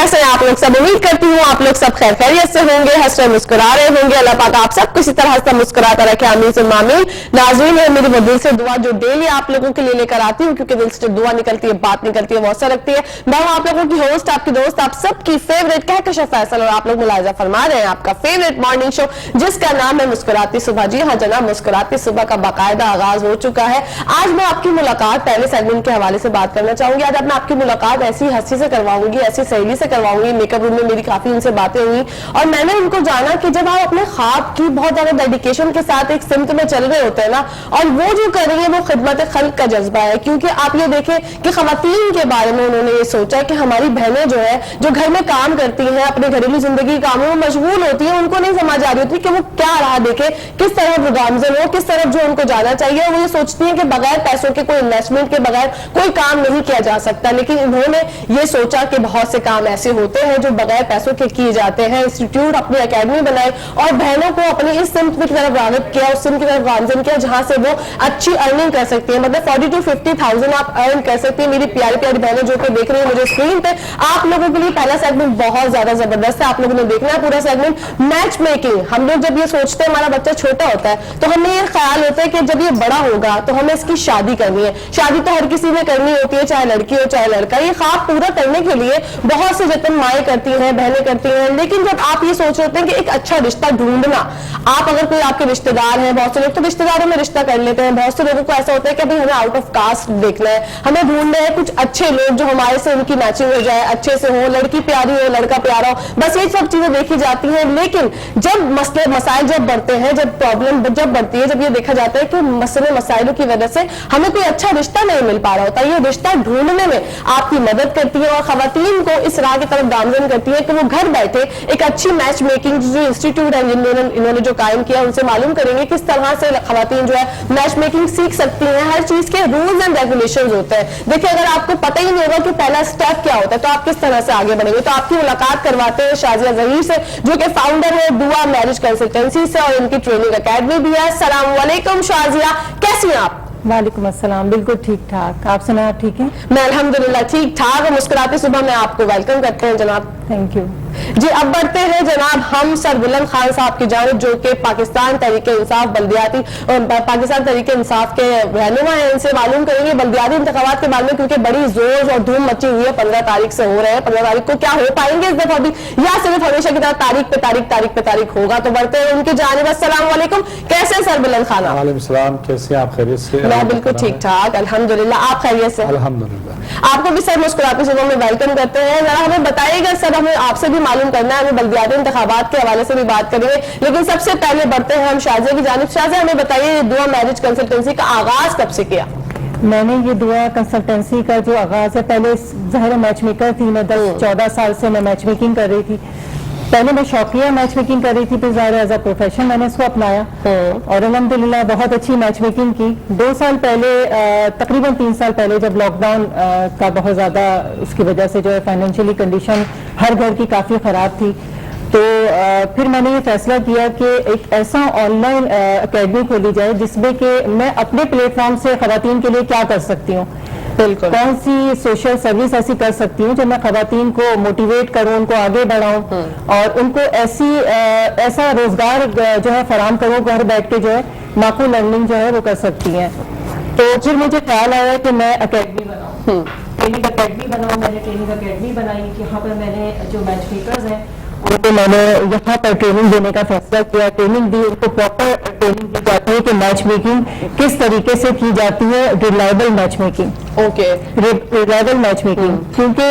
कैसे हैं आप लोग सब? उम्मीद करती हूँ आप लोग सब खैर खैरियत से होंगे, हंसते मुस्कुरा रहे होंगे। अल्लाह पाक आप सबको इसी तरह हंसता मुस्कुराता रखे, आमीन सुम्मा आमीन। नाज़रीन, है मेरी वो दिल से दुआ जो डेली आप लोगों के लिए लेकर आती हूँ, क्योंकि दिल से जो दुआ निकलती है, बात निकलती है, वो असर रखती है। मैं आप लोगों की होस्ट, आपकी दोस्त, आप सबकी फेवरेट कहकशां फैसल, और आप लोग मुलाहिजा फरमा रहे हैं आपका फेवरेट मॉर्निंग शो जिसका नाम है मुस्कुराती सुबह। जी हाँ जनाब, मुस्कुराती सुबह का बाकायदा आगाज हो चुका है। आज मैं आपकी मुलाकात पहले सेगमेंट के हवाले से बात करना चाहूंगी। आज मैं आपकी मुलाकात ऐसी हंसी से करवाऊंगी, ऐसी सहेली से करवाऊंगी। मेकअप रूम में मेरी काफी उनसे बातें हुई और मैंने उनको जाना कि जब आप अपने ख्वाब की बहुत ज्यादा डेडिकेशन के साथ एक सिमत में चल रहे होते हैं ना, और वो जो कर रही है वो खिदमत खल्क का जज्बा है। क्योंकि आप ये देखें कि खवातीन के बारे में उन्होंने ये सोचा कि हमारी बहनें जो है, जो घर में काम करती हैं, अपने घरेलू जिंदगी के कामों में मशगूल होती है, उनको नहीं समझ आ रही होती कि वो क्या राह देखे, किस तरह वो गामजन हो, किस तरफ जो उनको जाना चाहिए। वो ये सोचती है कि बगैर पैसों के, कोई इन्वेस्टमेंट के बगैर कोई काम नहीं किया जा सकता। लेकिन इन्होंने ये सोचा कि बहुत से काम ऐसे होते हैं जो बगैर पैसों के किए जाते हैं। इंस्टीट्यूट, अपनी एकेडमी बनाई और बहनों को अपनी इस सिमत की तरफ राग़िब किया, उस सिमत की तरफ गामजन किया जहां से वो अच्छी अर्निंग कर सकती है। मतलब 40 to 50,000 आप अर्न कर सकती है। मेरी प्यारी प्यारी बहनें जो कि देख रही है मुझे स्क्रीन पे, आप लोगों के लिए पहला सेगमेंट बहुत ज्यादा जबरदस्त है। आप लोगों ने देखना है पूरा सेगमेंट। मैच मेकिंग, हम लोग जब ये सोचते हैं हमारा बच्चा छोटा होता है तो हमें ये ख्याल होता है कि जब ये बड़ा होगा तो हमें इसकी शादी करनी है। शादी तो हर किसी ने करनी होती है, चाहे लड़की हो चाहे लड़का। ये ख्वाब पूरा करने के लिए बहुत से जतन माएँ करती हैं, बहनें करती हैं। लेकिन जब आप ये सोच रहे हैं कि एक अच्छा रिश्ता ढूंढना, आप अगर कोई आपके रिश्तेदार हैं, बहुत से लोग तो रिश्तेदारों में रिश्ता कर लेते हैं, बहुत से लोगों को ऐसा होता है कि अभी हमें आउट ऑफ कास्ट देखना है, हमें ढूंढना है कुछ अच्छे लोग जो हमारे से उनकी मैचिंग हो जाए, अच्छे से हो, लड़की प्यारी हो, लड़का प्यारा हो, बस ये सब चीजें देखी जाती हैं। लेकिन जब मसले मसाइल जब बढ़ते हैं, जब प्रॉब्लम जब बढ़ती है, जब ये देखा जाता है कि मसले मसाइलों की वजह से हमें कोई अच्छा रिश्ता नहीं मिल पा रहा होता, ये रिश्ता ढूंढने में आपकी मदद करती है और खवातीन को इस राह की तरफ गामजन करती है कि वो घर बैठे एक अच्छी मैच मेकिंग जो इंस्टीट्यूट है इन्होंने जो कायम किया, उनसे मालूम करेंगे किस तरह से खवातीन जो है मैच मेकिंग सीख सकती हैं। हर चीज के रूल्स एंड रेगुलेशंस होते हैं। देखिए, अगर आपको पता ही नहीं होगा कि पहला स्टेप क्या होता है तो आप किस तरह से आगे बढ़ेंगे। तो आपकी मुलाकात करवाते हैं शाजिया ज़हीर से, जो कि फाउंडर है दुआ मैरिज कंसल्टेंसी से और इनकी ट्रेनिंग एकेडमी भी है। अस्सलाम वालेकुम शाजिया, कैसी हैं आप? वालेकुम अस्सलाम, बिल्कुल ठीक ठाक। आप सुना, आप ठीक हैं? मैं अल्हम्दुलिल्लाह ठीक ठाक और मुस्कुराते सुबह में आपको वेलकम करते हैं जनाब। थैंक यू जी। अब बढ़ते हैं जनाब हम सर बुलंद खान साहब की जानिब, जो कि पाकिस्तान तहरीक इंसाफ बल्दियाती पाकिस्तान तहरीक इंसाफ के रहनुमा हैं। इनसे मालूम करेंगे बल्दियाती इंतखाबात के बारे में, क्योंकि बड़ी जोर और धूम मची हुई है। 15 तारीख से हो रहे हैं। 15 तारीख को क्या हो पाएंगे इस दफा भी, या सिर्फ हमेशा की तरह तारीख पे तारीख होगा? तो बढ़ते हैं उनकी जानिब। अस्सलाम वालेकुम, कैसे सर बुलंद खान? वालेकुम सलाम, कैसे आप? खैरियत से? मैं बिल्कुल ठीक ठाक अल्हम्दुलिल्लाह। आप खैरियत से? अल्हम्दुलिल्लाह। आपको भी सर मुस्कुराते सुबह में वेलकम करते हैं। जरा हमें बताइएगा सर, हमें आपसे भी मालूम करना है, हमें बल्दियाती इंतखाबात के हवाले से भी बात करेंगे, लेकिन सबसे पहले बढ़ते हैं हम शाजिया की जानिब। शाजिया, हमें बताइए दुआ मैरिज कंसल्टेंसी का आगाज कब से किया? मैंने ये दुआ कंसल्टेंसी का जो आगाज है, पहले ज़ाहिर मैच मेकर थी मैं, 10-14 साल से मैं मैच मेकिंग कर रही थी। पहले मैं शौकिया मैच मेकिंग कर रही थी, फिर ज़ाहिर एज अ प्रोफेशन मैंने इसको अपनाया और अल्हम्दुलिल्लाह बहुत अच्छी मैच मेकिंग की। 2 साल पहले, तकरीबन 3 साल पहले, जब लॉकडाउन का बहुत ज़्यादा उसकी वजह से जो है फाइनेंशियली कंडीशन हर घर की काफ़ी ख़राब थी, तो फिर मैंने ये फैसला किया कि एक ऐसा ऑनलाइन एकेडमी खोली जाए जिसमें कि मैं अपने प्लेटफॉर्म से खवातीन के लिए क्या कर सकती हूँ, कौन सी सोशल सर्विस ऐसी कर सकती हूँ जो मैं खवातीन को मोटिवेट करूँ, उनको आगे बढ़ाऊँ और उनको ऐसा रोजगार जो है फराहम करूँ, घर बैठ के जो है माकूल अर्निंग जो है वो कर सकती हैं। तो फिर मुझे ख्याल आया कि मैं एकेडमी बनाऊँ, ट्रेनिंग एकेडमी बनाऊँ। मैंने ट्रेनिंग एकेडमी बनाई, यहाँ पर मैंने जो मैच मेकर्स हैं उनको मैंने यहाँ पर ट्रेनिंग देने का फैसला किया। ट्रेनिंग दी, उनको प्रॉपर ट्रेनिंग दी जाती है कि मैच मेकिंग किस तरीके से की जाती है, reliable match making. Okay, reliable match making, क्योंकि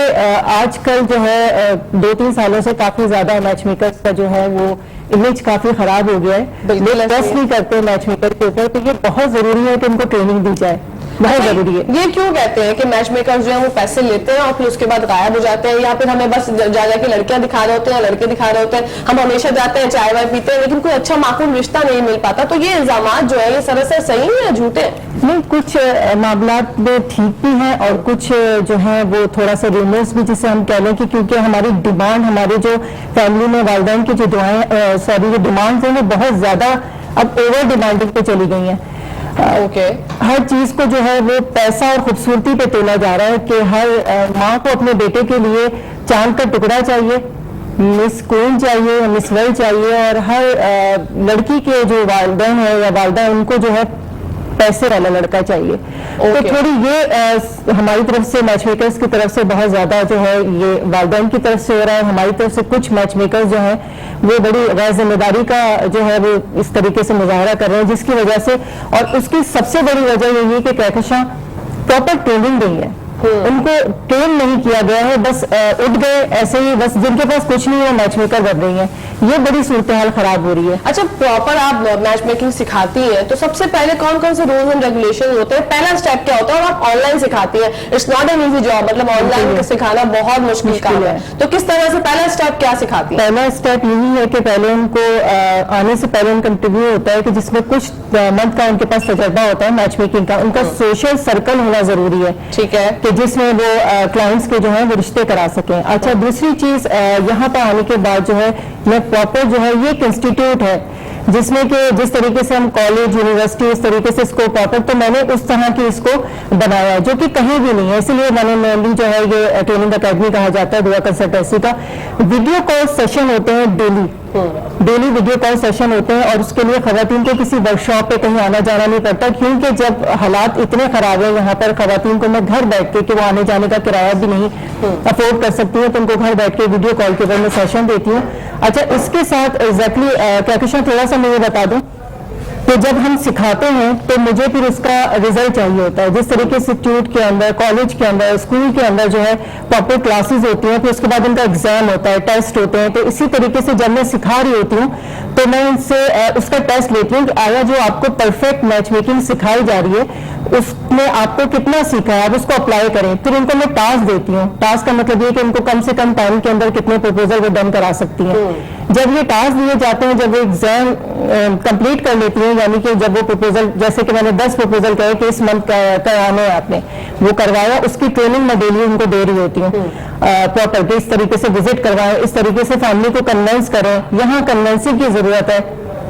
आजकल जो है 2-3 सालों से काफी ज्यादा मैच मेकर्स का जो है वो इमेज काफी खराब हो गया है, लोग ट्रस्ट नहीं करते मैच मेकर के ऊपर। तो ये बहुत जरूरी है कि उनको ट्रेनिंग दी जाए, बहुत जरूरी है। ये क्यों कहते हैं कि मैच मेकर्स जो है वो पैसे लेते हैं और फिर उसके बाद गायब हो जाते हैं, या फिर हमें बस जा के लड़कियां दिखा रहे होते हैं, लड़के दिखा रहे होते हैं, हम हमेशा जाते हैं, चाय वाय पीते हैं, लेकिन कोई अच्छा माकूल रिश्ता नहीं मिल पाता? तो ये इल्जामात जो है ये सरासर सही है या झूठे? नहीं, कुछ मामलात में ठीक भी हैं और कुछ जो है वो थोड़ा सा रूमर्स भी जिसे हम कह लें कि क्योंकि हमारी डिमांड, हमारे जो फैमिली में वालिदैन की जो जो डिमांड्स हैं वो बहुत ज्यादा अब ओवर डिमांडिंग पे चली गई हैं। हर चीज को जो है वो पैसा और खूबसूरती पे तोला जा रहा है कि हर माँ को अपने बेटे के लिए चांद का टुकड़ा चाहिए, मिस क्वीन चाहिए, मिस वर्ल्ड चाहिए, और हर लड़की के जो वालिदैन है या वालिदा है उनको जो है पैसे वाला लड़का चाहिए। तो थोड़ी ये हमारी तरफ से मैच मेकर्स की तरफ से बहुत ज्यादा जो है ये वालिदैन की तरफ से हो रहा है। हमारी तरफ से कुछ मैच मेकर्स जो है वो बड़ी गैर जिम्मेदारी का जो है वो इस तरीके से मुजाहरा कर रहे हैं, जिसकी वजह से, और उसकी सबसे बड़ी वजह यही है कि कहकशां प्रॉपर ट्रेनिंग नहीं है, उनको ट्रेन नहीं किया गया है, बस उठ गए ऐसे ही, बस जिनके पास कुछ नहीं है मैच मेकर बन रही हैं। ये बड़ी सूरत हाल खराब हो रही है। अच्छा, प्रॉपर आप मैच मेकिंग सिखाती हैं तो सबसे पहले कौन कौन से रूल्स एंड रेगुलेशन होते हैं, पहला स्टेप क्या होता है, और आप ऑनलाइन सिखाती हैं, it's not an easy job, मतलब ऑनलाइन सिखाना बहुत मुश्किल काम है, तो किस तरह से पहला स्टेप क्या सिखाती है? पहला स्टेप यही है कि पहले उनको आने से पहले उनका इंटरव्यू होता है कि जिसमें कुछ मंथ का उनके पास तजर्बा होता है मैच मेकिंग का, उनका सोशल सर्कल होना जरूरी है, ठीक है, कि जिसमें वो क्लाइंट्स के जो है वो रिश्ते करा सकें। अच्छा, दूसरी चीज यहाँ पर आने के बाद जो है मैं प्रॉपर जो है ये एक इंस्टीट्यूट है जिसमें कि जिस तरीके से हम कॉलेज यूनिवर्सिटी इस तरीके से इसको प्रॉपर, तो मैंने उस तरह की इसको बनाया है जो कि कहीं भी नहीं है, इसलिए मैंने मेनली जो है ये ट्रेनिंग अकेडमी कहा जाता है दुआ कंसल्टेंसी का। वीडियो कॉल सेशन होते हैं डेली वीडियो कॉल सेशन होते हैं, और उसके लिए खवातीन को किसी वर्कशॉप पे कहीं आना जाना नहीं पड़ता, क्योंकि जब हालात इतने खराब है यहाँ पर खवातीन को मैं घर बैठ के, कि वो आने जाने का किराया भी नहीं अफोर्ड कर सकती है, तो उनको घर बैठ के वीडियो कॉल के ऊपर मैं सेशन देती हूँ। अच्छा, इसके साथ एग्जैक्टली कहकशां थोड़ा सा मैं ये बता दूं कि जब हम सिखाते हैं तो मुझे फिर उसका रिजल्ट चाहिए होता है, जिस तरीके से इंस्टीट्यूट के अंदर, कॉलेज के अंदर, स्कूल के अंदर जो है प्रॉपर क्लासेस होती हैं, फिर उसके बाद उनका एग्जाम होता है, टेस्ट होते हैं, तो इसी तरीके से जब मैं सिखा रही होती हूँ तो मैं उनसे उसका टेस्ट लेती हूँ कि आया जो आपको परफेक्ट मैच मेकिंग सिखाई जा रही है उसमें आपको कितना सीखा है, आप उसको अप्लाई करें। फिर उनको मैं टास्क देती हूँ, टास्क का मतलब ये कि उनको कम से कम टाइम के अंदर कितने प्रपोजल वो डन करा सकती हैं। जब ये टास्क दिए जाते हैं, जब वो एग्जाम कंप्लीट कर लेती हैं, यानी कि जब वो प्रपोजल, जैसे कि मैंने 10 प्रपोजल कहे कि इस मंथ कराने हैं आपने, वो करवाया, उसकी ट्रेनिंग मैं डेली उनको दे रही होती हूँ प्रॉपर, इस तरीके से विजिट करवाएं, इस तरीके से फैमिली को कन्विंस करें। यहाँ कन्विंसिंग की जरूरत है,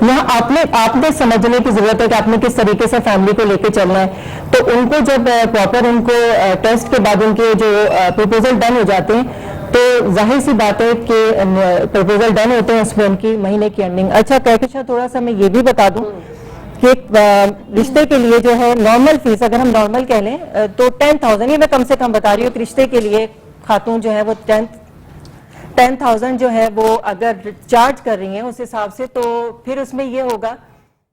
यहाँ आपने समझने की जरूरत है कि आपने किस तरीके से फैमिली को लेके चलना है। तो उनको जब प्रॉपर उनको टेस्ट के बाद उनके जो प्रपोजल डन हो जाते हैं, तो जाहिर सी बात है कि प्रपोजल डन होते हैं, उसमें उनकी महीने की अर्निंग। अच्छा, कहकशां थोड़ा सा मैं ये भी बता दूं कि रिश्ते के लिए जो है नॉर्मल फीस, अगर हम नॉर्मल कह लें तो 10,000, ये मैं कम से कम बता रही हूँ कि रिश्ते के लिए खातून जो है वो 10,000 जो है वो अगर चार्ज कर रही हैं उस हिसाब से, तो फिर उसमें ये होगा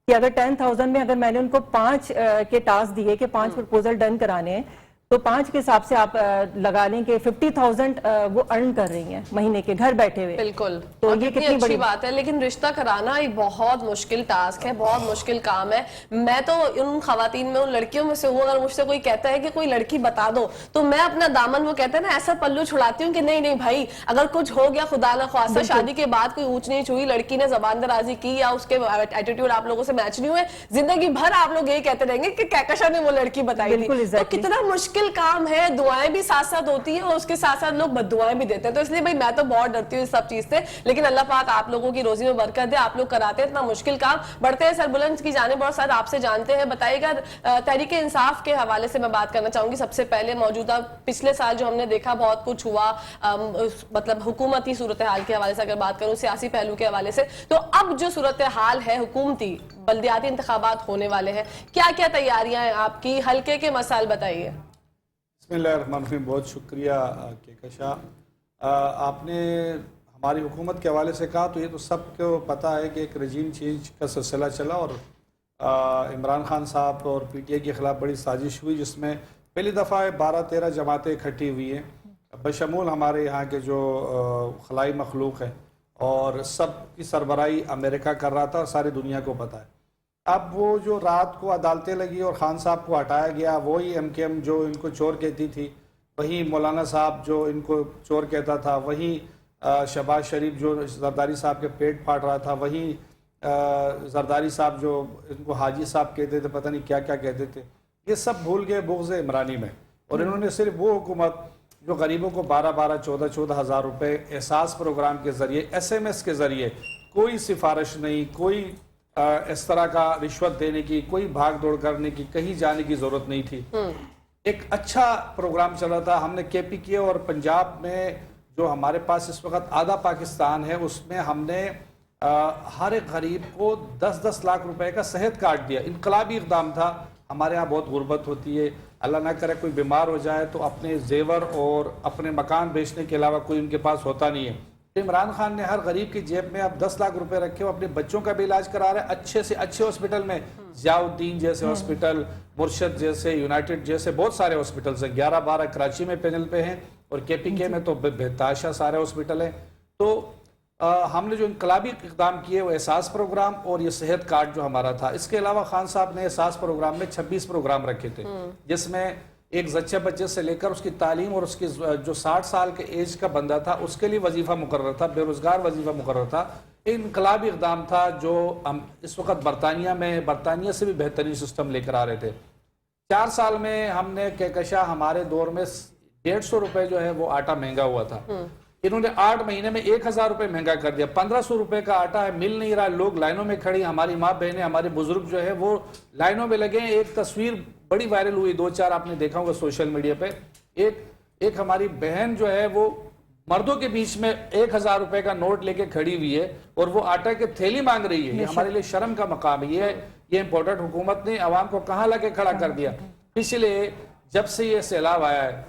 कि अगर 10,000 में अगर मैंने उनको 5 के टास्क दिए कि 5 प्रपोजल डन कराने हैं, तो 5 के हिसाब से आप लगा लें कि 50,000 वो अर्न कर रही हैं महीने के, घर बैठे हुए। बिल्कुल, तो और ये कितनी कितनी अच्छी बड़ी बात है। लेकिन रिश्ता कराना एक बहुत मुश्किल टास्क है, बहुत मुश्किल काम है। मैं तो उन खवातीन में, उन लड़कियों में से हूँ, अगर मुझसे कोई कहता है कि कोई लड़की बता दो, तो मैं अपना दामन, वो कहते हैं ना, ऐसा पल्लू छुड़ाती हूँ कि नहीं नहीं भाई, अगर कुछ हो गया खुदा न ख्वास्ता, शादी के बाद कोई ऊंच नीच हुई, लड़की ने जबान दराजी की या उसके एटीट्यूड आप लोगों से मैच नहीं हुए, जिंदगी भर आप लोग यही कहते रहेंगे कि कहकशां ने वो लड़की बताई थी। तो कितना मुश्किल काम है, दुआएं भी साथ साथ होती हैं और उसके साथ साथ लोग बद्दुआएं भी देते हैं। तो इसलिए भाई मैं तो बहुत डरती हूँ इस सब चीज से, लेकिन अल्लाह पाक आप लोगों की रोजी में बरकत दे, आप लोग कराते हैं इतना मुश्किल काम। बढ़ते हैं सरबुलंद की जानिब और साथ आपसे जानते हैं, बताइएगा तहरीक इंसाफ के हवाले से मैं बात करना चाहूंगी। सबसे पहले मौजूदा पिछले साल जो हमने देखा बहुत कुछ हुआ, मतलब हुकूमती सूरत हाल के हवाले से अगर बात करूं, सियासी पहलू के हवाले से, तो अब जो सूरत हाल है हुकूमती, बल्दियाती इंतखाबात होने वाले हैं, क्या क्या तैयारियां हैं आपकी, हल्के के मसाइल बताइए। बिस्मिल्लाहिर्रहमानिर्रहीम, बहुत शुक्रिया कहकशां। आपने हमारी हुकूमत के हवाले से कहा, तो ये तो सबको पता है कि एक रजीम चेंज का सिलसिला चला और इमरान खान साहब और PTI के ख़िलाफ़ बड़ी साजिश हुई, जिसमें पहली दफ़ा 12-13 जमातें इकट्ठी हुई हैं, बशमूल हमारे यहाँ के जो खलाई मखलूक हैं, और सब की सरबराही अमेरिका कर रहा था और सारी दुनिया को पता है। अब वो जो रात को अदालतें लगी और खान साहब को हटाया गया, वही MKM जो इनको चोर कहती थी, वही मौलाना साहब जो इनको चोर कहता था, वही शहबाज शरीफ जो जरदारी साहब के पेट फाड़ रहा था, वही जरदारी साहब जो इनको हाजी साहब कहते थे, पता नहीं क्या क्या कहते थे, ये सब भूल गए बुग़्ज़ इमरानी में। और इन्होंने सिर्फ वो हुकूमत जो गरीबों को 12-12, 14-14 हज़ार रुपये एहसास प्रोग्राम के ज़रिए, SMS के ज़रिए, कोई सिफारिश नहीं, कोई इस तरह का रिश्वत देने की, कोई भाग दौड़ करने की, कहीं जाने की जरूरत नहीं थी। एक अच्छा प्रोग्राम चला था। हमने KP किया और पंजाब में جو ہمارے پاس اس وقت آدھا پاکستان ہے، اس میں ہم نے ہر ایک غریب کو 10-10 لاکھ روپے کا صحت کارڈ دیا. انقلابی اقدام تھا. ہمارے ہاں بہت غربت ہوتی ہے، اللہ نہ کرے کوئی بیمار ہو جائے تو اپنے زیور اور اپنے مکان بیچنے کے علاوہ کوئی ان کے پاس ہوتا نہیں ہے. عمران خان نے ہر غریب کی جیب میں اب 10 لاکھ روپے رکھے، وہ اپنے بچوں کا بھی علاج کرا رہے ہیں اچھے سے اچھے ہاسپٹل میں. ضیاء الدین جیسے ہاسپٹل، مرشد جیسے، یونائٹڈ جیسے بہت سارے ہاسپٹلز ہیں. 11-12 کراچی میں پینل پہ ہیں اور KPK میں تو بہتاشا سارے ہاسپٹل ہیں. تو ہم نے جو انقلابی اقدام کیے وہ احساس پروگرام اور یہ صحت کارڈ جو ہمارا تھا. اس کے علاوہ خان صاحب نے احساس پروگرام میں 26 پروگرام رکھے تھے، جس میں ایک زچہ بچے سے لے کر اس کی تعلیم اور اس کی جو 60 سال کے ایج کا بندہ تھا اس کے لیے وظیفہ مقرر تھا، بے روزگار وظیفہ مقرر تھا. انقلابی اقدام تھا جو ہم اس وقت برطانیہ سے بھی بہترین سسٹم لے کر آ رہے تھے. 4 سال میں ہم نے کہکشاں ہمارے دور میں 150 روپے جو ہے وہ آٹا مہنگا ہوا تھا. انہوں نے 8 مہینے میں 1000 روپے مہنگا کر دیا. 1500 روپے کا آٹا ہے، مل نہیں رہا. لوگ لائنوں میں کھڑی، ہماری ماں بہنیں، ہمارے بزرگ جو ہے وہ لائنوں میں لگے ہیں. ایک تصویر بڑی وائرل ہوئی، 2-4 آپ نے دیکھا ہوگا سوشل میڈیا پہ. ایک ہماری بہن جو ہے وہ مردوں کے بیچ میں 1000 روپے کا نوٹ لے کے کھڑی ہوئی ہے اور وہ آٹا کے تھیلی مانگ رہی ہے. یہ ہمارے لیے شرم کا مقام ہے. یہ امپورٹنٹ حکومت نے عوام کو کہاں لگے کھڑا کر دیا. پچھلے جب سے یہ سیلاب آیا ہے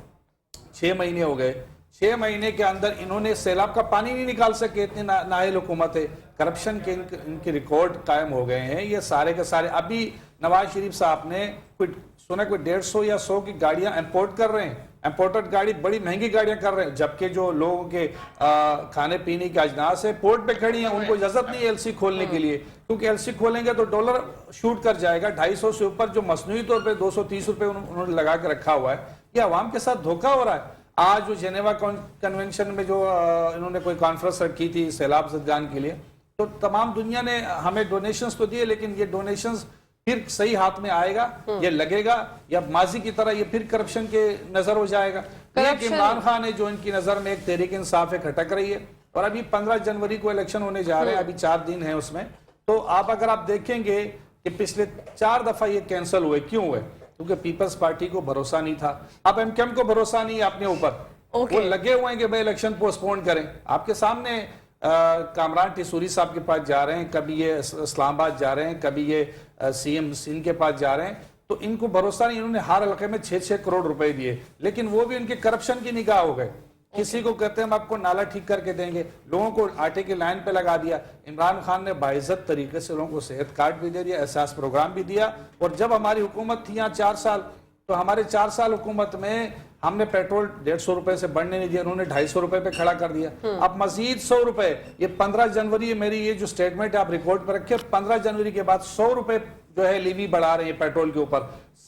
6 مہینے ہو گئے، 6 مہینے کے اندر انہوں نے سیلاب کا پانی نہیں نکال سکے. اتنی نااہل حکومت ہے. کرپشن کے ان کے ریکارڈ قائم ہو گئے ہیں. یہ سارے کے سارے ابھی نواز شریف صاحب نے کوئی 150 یا 100 کی گاڑیاں امپورٹ کر رہے ہیں. امپورٹڈ گاڑی بڑی مہنگی گاڑیاں کر رہے ہیں، جبکہ جو لوگوں کے کھانے پینے کی اجناس ہے پورٹ پہ کھڑی ہیں، ان کو اجازت نہیں ہے LC کھولنے کے لیے، کیونکہ LC کھولیں گے تو ڈالر شوٹ کر جائے گا. 250 سے اوپر جو مصنوعی طور پہ 230 روپے انہوں نے لگا کے رکھا ہوا ہے. یہ عوام کے ساتھ دھوکہ ہو رہا ہے. آج جو جنیوا کنونشن میں جو انہوں نے کوئی کانفرنس رکھی تھی سیلاب زدگان کے لیے، تو تمام دنیا نے ہمیں ڈونیشنز تو دیے، لیکن یہ ڈونیشنز پھر صحیح ہاتھ میں آئے گا، یہ لگے گا، یا ماضی کی طرح یہ پھر کرپشن کے نظر ہو جائے گا. ایک عمران خان ہے جو ان کی نظر میں ایک تحریک انصاف ہے کھٹک رہی ہے. اور ابھی 15 جنوری کو الیکشن ہونے جا رہے ہیں، ابھی 4 دن ہیں اس میں. تو اگر آپ دیکھیں گے کہ پچھلے 4 دفعہ یہ کینسل ہوئے. کیوں ہوئے؟ کیونکہ پیپلز پارٹی کو بھروسہ نہیں تھا. اب MKM کو بھروسہ نہیں ہے اپنے اوپر. وہ لگے ہوئے ہیں کہ بھائی الیکشن پوسٹ پون کریں. آپ کے سامنے کامران ٹیسوری صاحب کے پاس جا رہے ہیں، کبھی یہ اسلام آباد جا رہے ہیں، کبھی یہ CM سندھ کے پاس جا رہے ہیں. تو ان کو بھروسہ نہیں. انہوں نے ہر علاقے میں 6-6 کروڑ روپے دیے، لیکن وہ بھی ان کے کرپشن کی نگاہ ہو گئے. کسی کو کہتے ہیں ہم آپ کو نالا ٹھیک کر کے دیں گے، لوگوں کو آٹے کی لائن پہ لگا دیا. عمران خان نے باعزت طریقے سے لوگوں کو صحت کارڈ بھی دے دیا، احساس پروگرام بھی دیا. اور جب ہماری حکومت تھی یہاں 4 سال، تو ہمارے 4 سال حکومت میں ہم نے پیٹرول 150 روپے سے بڑھنے نہیں دیا، انہوں نے 250 روپے پہ کھڑا کر دیا. اب مزید 100 روپے. یہ 15 جنوری میری یہ جو سٹیٹمنٹ ہے آپ ریکارڈ پہ رکھیں، 15 جنوری کے بعد 100 روپے جو ہے لیوی بڑھا رہے ہیں پیٹرول کے اوپر.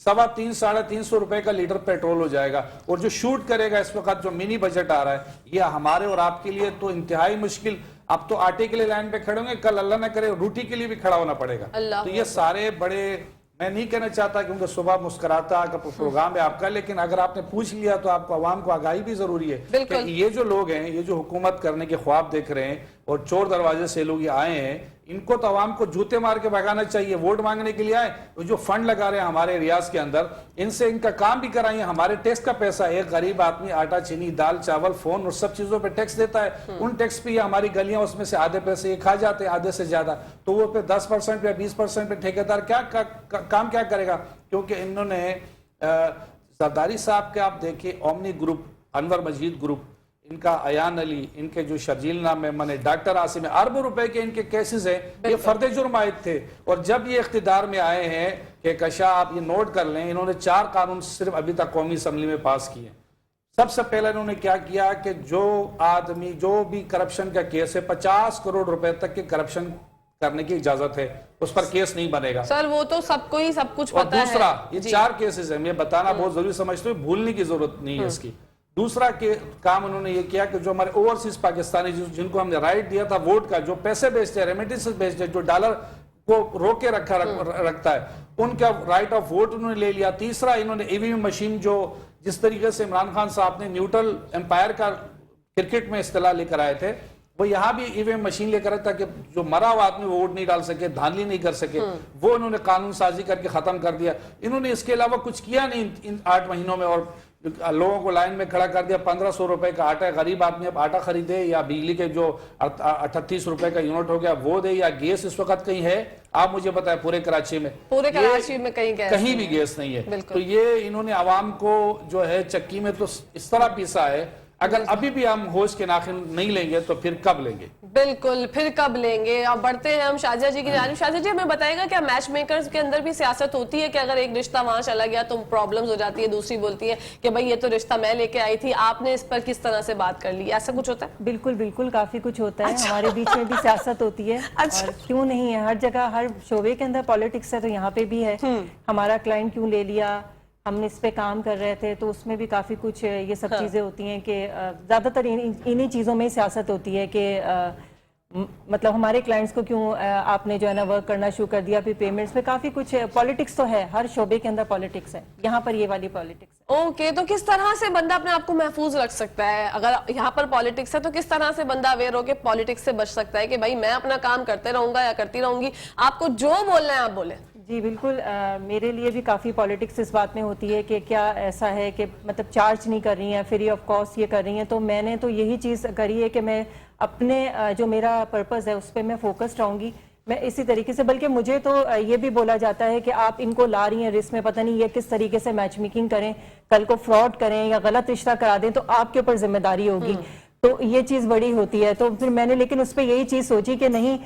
350-350 روپے کا لیٹر پیٹرول ہو جائے گا. اور جو شوٹ کرے گا اس وقت جو منی بجٹ آ رہا ہے، یہ ہمارے اور آپ کے لیے تو انتہائی مشکل. اب تو آٹے کے لیے لائن پہ کھڑے ہوں گے، کل اللہ نہ کرے روٹی کے لیے بھی کھڑا ہونا پڑے گا. تو یہ سارے بڑے، میں نہیں کہنا چاہتا کیونکہ صبح مسکراتا کا پروگرام ہے آپ کا، لیکن اگر آپ نے پوچھ لیا تو آپ کو عوام کو آگاہی بھی ضروری ہے کہ یہ جو لوگ ہیں، یہ جو حکومت کرنے کے خواب دیکھ رہے ہیں اور چور دروازے سے لوگ یہ آئے ہیں، ان کو تو عوام کو جوتے مار کے بھگانا چاہیے. ووٹ مانگنے کے لیے آئے، وہ جو فنڈ لگا رہے ہیں ہمارے ریاض کے اندر، ان سے ان کا کام بھی کرائیں. ہمارے ٹیکس کا پیسہ، ایک غریب آدمی آٹا چینی دال چاول فون اور سب چیزوں پہ ٹیکس دیتا ہے. ان ٹیکس پہ یہ ہماری گلیاں، اس میں سے آدھے پیسے یہ کھا جاتے ہیں، آدھے سے زیادہ. تو وہ پہ 10% یا 20% پہ ٹھیکیدار کام کیا کرے گا؟ کیونکہ انہوں نے زرداری صاحب کے آپ دیکھیں، اومنی گروپ، انور مجید گروپ، ان کا ایان علی، ان کے جو شرجیل نام ہے ڈاکٹر عاصم، اربوں روپے کے ان کے کیسز ہیں. یہ فرد جرم عائد تھے. اور جب یہ اقتدار میں آئے ہیں کہ کشا آپ یہ نوٹ کر لیں، انہوں نے 4 قانون صرف ابھی تک قومی اسمبلی میں پاس کیے. سب سے پہلے انہوں نے کیا کیا کہ جو آدمی جو بھی کرپشن کا کیس ہے 50 کروڑ روپے تک کے کرپشن کرنے کی اجازت ہے، اس پر کیس نہیں بنے گا. سر وہ تو سب کو ہی سب کچھ پتا ہے. اور دوسرا، یہ 4 کیسز ہیں، میں بتانا بہت ضروری سمجھتا ہوں، بھولنے کی ضرورت نہیں ہے اس کی. دوسرا کام انہوں نے یہ کیا کہ جو ہمارے اوورسیز پاکستانی جن کو ہم نے رائٹ دیا تھا ووٹ کا، جو پیسے بیچتے ہیں، ریمیٹنسز بیچتے ہیں، جو ڈالر کو روک کے رکھتا ہے، ان کا رائٹ آف ووٹ انہوں نے لے لیا. تیسرا، انہوں نے EVM مشین، جو جس طریقے سے عمران خان صاحب نے نیوٹرل امپائر کا کرکٹ میں اصطلاح لے کر آئے تھے، وہ یہاں بھی EVM مشین لے کر آئے تاکہ جو مرا ہوا آدمی وہ ووٹ نہیں ڈال سکے، دھاندلی نہیں کر سکے. وہ انہوں نے قانون سازی کر کے ختم کر دیا. انہوں نے اس کے علاوہ کچھ کیا نہیں ان 8 مہینوں میں. اور लोगों को लाइन में खड़ा कर दिया, 1500 रुपए का आटा, गरीब आदमी अब आटा खरीदे या बिजली के जो 38 रुपए का यूनिट हो गया वो दे, या गैस इस वक्त कहीं है? आप मुझे बताएं पूरे कराची में, पूरे कराची में कहीं भी गैस नहीं है। तो ये इन्होंने आवाम को जो है चक्की में तो इस तरह पीसा है, अगर अभी भी हम होश के नाखिन नहीं लेंगे तो फिर कब लेंगे? बिल्कुल, फिर कब लेंगे। अब बढ़ते हैं हम शाजिया जी की जानिब। शाजिया जी हमें बताएगा क्या मैच मेकर्स के अंदर भी सियासत होती है कि अगर एक रिश्ता वहां चला गया तो प्रॉब्लम्स हो जाती है, दूसरी बोलती है कि भाई ये तो रिश्ता मैं लेके आई थी, आपने इस पर किस तरह से बात कर ली, ऐसा कुछ होता है? बिल्कुल बिल्कुल, काफी कुछ होता है। हमारे बीच में भी सियासत होती है। और क्यों नहीं है, हर जगह हर शोबे के अंदर पॉलिटिक्स है, तो यहाँ पे भी है। हमारा क्लाइंट क्यों ले लिया, हम इस पे काम कर रहे थे, तो उसमें भी काफ़ी कुछ ये सब चीज़ें होती हैं कि ज़्यादातर इन्हीं चीज़ों में सियासत होती है कि मतलब हमारे क्लाइंट्स को क्यों आपने जो है ना वर्क करना शुरू कर दिया, फिर पेमेंट्स पे काफ़ी कुछ पॉलिटिक्स तो है, हर शोबे के अंदर पॉलिटिक्स है, यहाँ पर ये वाली पॉलिटिक्स है। ओके, तो किस तरह से बंदा अपने आप को महफूज रख सकता है? अगर यहाँ पर पॉलिटिक्स है तो किस तरह से बंदा अवेयर हो के पॉलिटिक्स से बच सकता है कि भाई मैं अपना काम करते रहूंगा या करती रहूंगी, आपको जो बोलना है आप बोले? जी बिल्कुल, मेरे लिए भी काफ़ी पॉलिटिक्स इस बात में होती है कि क्या ऐसा है कि मतलब चार्ज नहीं कर रही हैं, फ्री ऑफ कॉस्ट ये कर रही हैं, तो मैंने तो यही चीज़ करी है कि मैं अपने जो मेरा पर्पज़ है उस पर मैं फोकस्ड रहूँगी। मैं इसी तरीके से, बल्कि मुझे तो ये भी बोला जाता है कि आप इनको ला रही हैं रिस्क में, पता नहीं ये किस तरीके से मैच मेकिंग करें, कल को फ्रॉड करें या गलत रिश्ता करा दें तो आपके ऊपर जिम्मेदारी होगी। तो ये चीज़ बड़ी होती है। तो फिर मैंने लेकिन उस पर यही चीज़ सोची कि नहीं,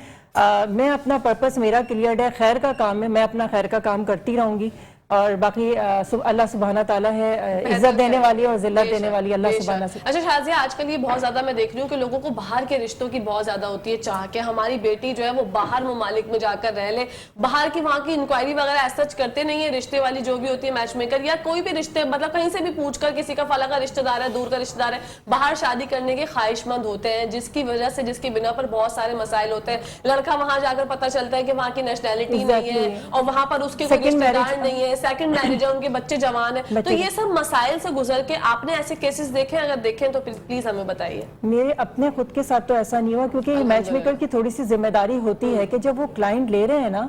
मैं अपना पर्पस मेरा क्लियर है, खैर का काम है, मैं अपना खैर का काम करती रहूंगी। और बाकी अल्लाह सुब्हाना ताला है इज्जत देने वाली और जिल्लत देने वाली, अल्लाह सुब्हाना से। अच्छा शाजिया, आजकल ये बहुत ज्यादा मैं देख रही हूँ कि लोगों को बाहर के रिश्तों की बहुत ज्यादा होती है चाह के हमारी बेटी जो है वो बाहर ममालिक में जाकर रह ले, बाहर की वहाँ की इंक्वायरी वगैरह सच करते नहीं है, रिश्ते वाली जो भी होती है मैच मेकर या कोई भी रिश्ते, मतलब कहीं से भी पूछ कर किसी का फला का रिश्तेदार है, दूर का रिश्तेदार है, बाहर शादी करने के ख्वाहिशमंद होते हैं, जिसकी वजह से जिसकी बिना पर बहुत सारे मसाइल होते हैं। लड़का वहां जाकर पता चलता है कि वहाँ की नेशनैलिटी नहीं है और वहाँ पर उसके कोई रिश्तेदार नहीं है, सेकंड मैरिज है, उनके बच्चे जवान है। तो ये सब मसाइल से गुजर के आपने ऐसे केसेस देखे? अगर देखें तो प्लीज हमें बताइए। मेरे अपने खुद के साथ तो ऐसा नहीं हुआ, क्योंकि मैच मेकर की थोड़ी सी जिम्मेदारी होती है कि जब वो क्लाइंट ले रहे हैं ना,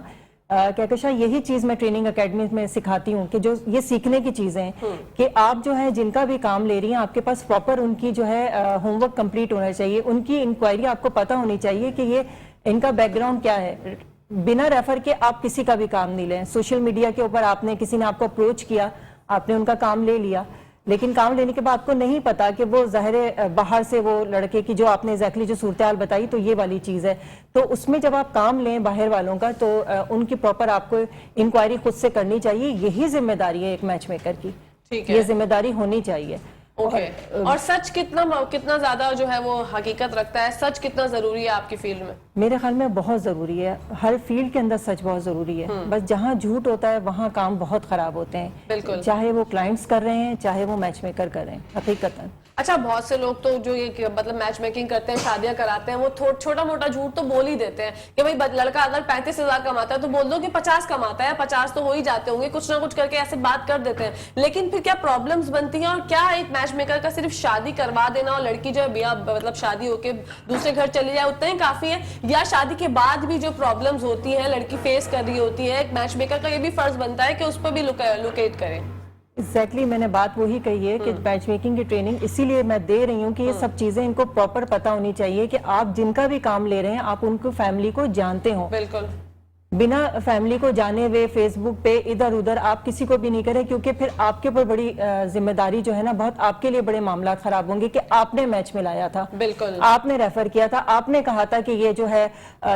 कहकशा यही चीज मैं ट्रेनिंग एकेडमी में सिखाती हूँ कि जो ये सीखने की चीजें हैं कि आप जो है जिनका भी काम ले रही हैं आपके पास प्रॉपर उनकी जो है होमवर्क कंप्लीट होना चाहिए, उनकी इंक्वायरी आपको पता होनी चाहिए कि ये इनका बैकग्राउंड क्या है। बिना रेफर के आप किसी का भी काम नहीं लें। सोशल मीडिया के ऊपर आपने किसी ने आपको अप्रोच किया, आपने उनका काम ले लिया, लेकिन काम लेने के बाद आपको नहीं पता कि वो ज़ाहिर बाहर से वो लड़के की जो आपने एग्जैक्टली जो सूरत हाल बताई, तो ये वाली चीज़ है। तो उसमें जब आप काम लें बाहर वालों का तो उनकी प्रॉपर आपको इंक्वायरी खुद से करनी चाहिए। यही जिम्मेदारी है एक मैच मेकर की, ठीक है, ये जिम्मेदारी होनी चाहिए। ओके। और सच कितना ज्यादा जो है वो हकीकत रखता है, सच कितना जरूरी है आपकी फील्ड में? मेरे ख्याल में बहुत जरूरी है, हर फील्ड के अंदर सच बहुत जरूरी है। बस जहाँ झूठ होता है वहाँ काम बहुत खराब होते हैं, बिल्कुल, चाहे वो क्लाइंट्स कर रहे हैं चाहे वो मैच मेकर कर रहे हैं हकीकतन। अच्छा, बहुत से लोग तो जो ये मतलब मैच मेकिंग करते हैं, शादियां कराते हैं, वो छोटा मोटा झूठ तो बोल ही देते हैं कि भाई लड़का अगर 35,000 कमाता है तो बोल दो कि 50 कमाता है, 50 तो हो ही जाते होंगे, कुछ ना कुछ करके ऐसे बात कर देते हैं। लेकिन फिर क्या प्रॉब्लम्स बनती हैं? और क्या एक मैच मेकर का सिर्फ शादी करवा देना और लड़की जो है मतलब शादी होके दूसरे घर चली जाए उतना ही काफी है, या शादी के बाद भी जो प्रॉब्लम्स होती है लड़की फेस कर रही होती है, एक मैच मेकर का ये भी फर्ज बनता है कि उस पर भी लोकेट करें? एग्जैक्टली मैंने बात वही कही है कि मैच मेकिंग की ट्रेनिंग इसीलिए मैं दे रही हूँ कि ये सब चीजें इनको प्रॉपर पता होनी चाहिए कि आप जिनका भी काम ले रहे हैं आप उनको फैमिली को जानते हो। बिल्कुल, बिना फैमिली को जाने हुए फेसबुक पे इधर उधर आप किसी को भी नहीं करें, क्योंकि फिर आपके ऊपर बड़ी जिम्मेदारी जो है ना, बहुत आपके लिए बड़े मामला खराब होंगे कि आपने मैच मिलाया था, बिल्कुल आपने रेफर किया था, आपने कहा था कि ये जो है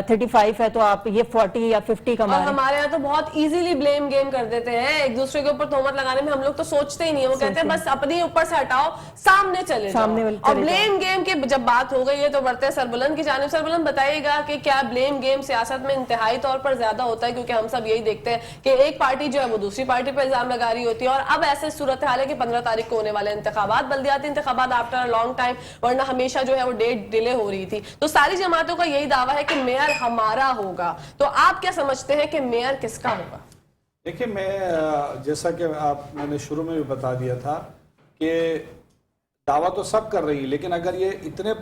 35 है तो आप ये 40 या 50 कमा रहे हैं। हमारे यहाँ तो बहुत इजीली ब्लेम गेम कर देते हैं, एक दूसरे के ऊपर तोहमत लगाने में हम लोग तो सोचते ही नहीं है, वो कहते हैं बस अपने ऊपर से हटाओ, सामने चले जाओ। और ब्लेम गेम की जब बात हो गई है तो बढ़ते हैं सरबुलंद की जानिब। सरबुलंद बताइएगा कि क्या ब्लेम गेम सियासत में इंतहाई तौर पर ज्यादा होता है? क्योंकि हम सब यही देखते हैं कि एक पार्टी जो है वो दूसरी पार्टी पर इल्जाम लगा रही होती है, और अब ऐसे सूरत हाल है कि 15 तारीख को होने वाले इंतखाबात, बल्दियाती इंतखाबात आफ्टर अ लॉन्ग टाइम, वरना हमेशा जो है वो डेट डिले हो रही थी। तो सारी जमातों का यही दावा है कि मेयर हमारा होगा, तो आप क्या समझते हैं कि मेयर किसका होगा? देखिए, मैं जैसा कि मैंने शुरू में भी बता दिया था कि दावा तो सब कर रही है, लेकिन अगर ये इतने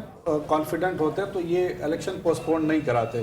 कॉन्फिडेंट होते तो ये इलेक्शन पोस्टपोन नहीं कराते।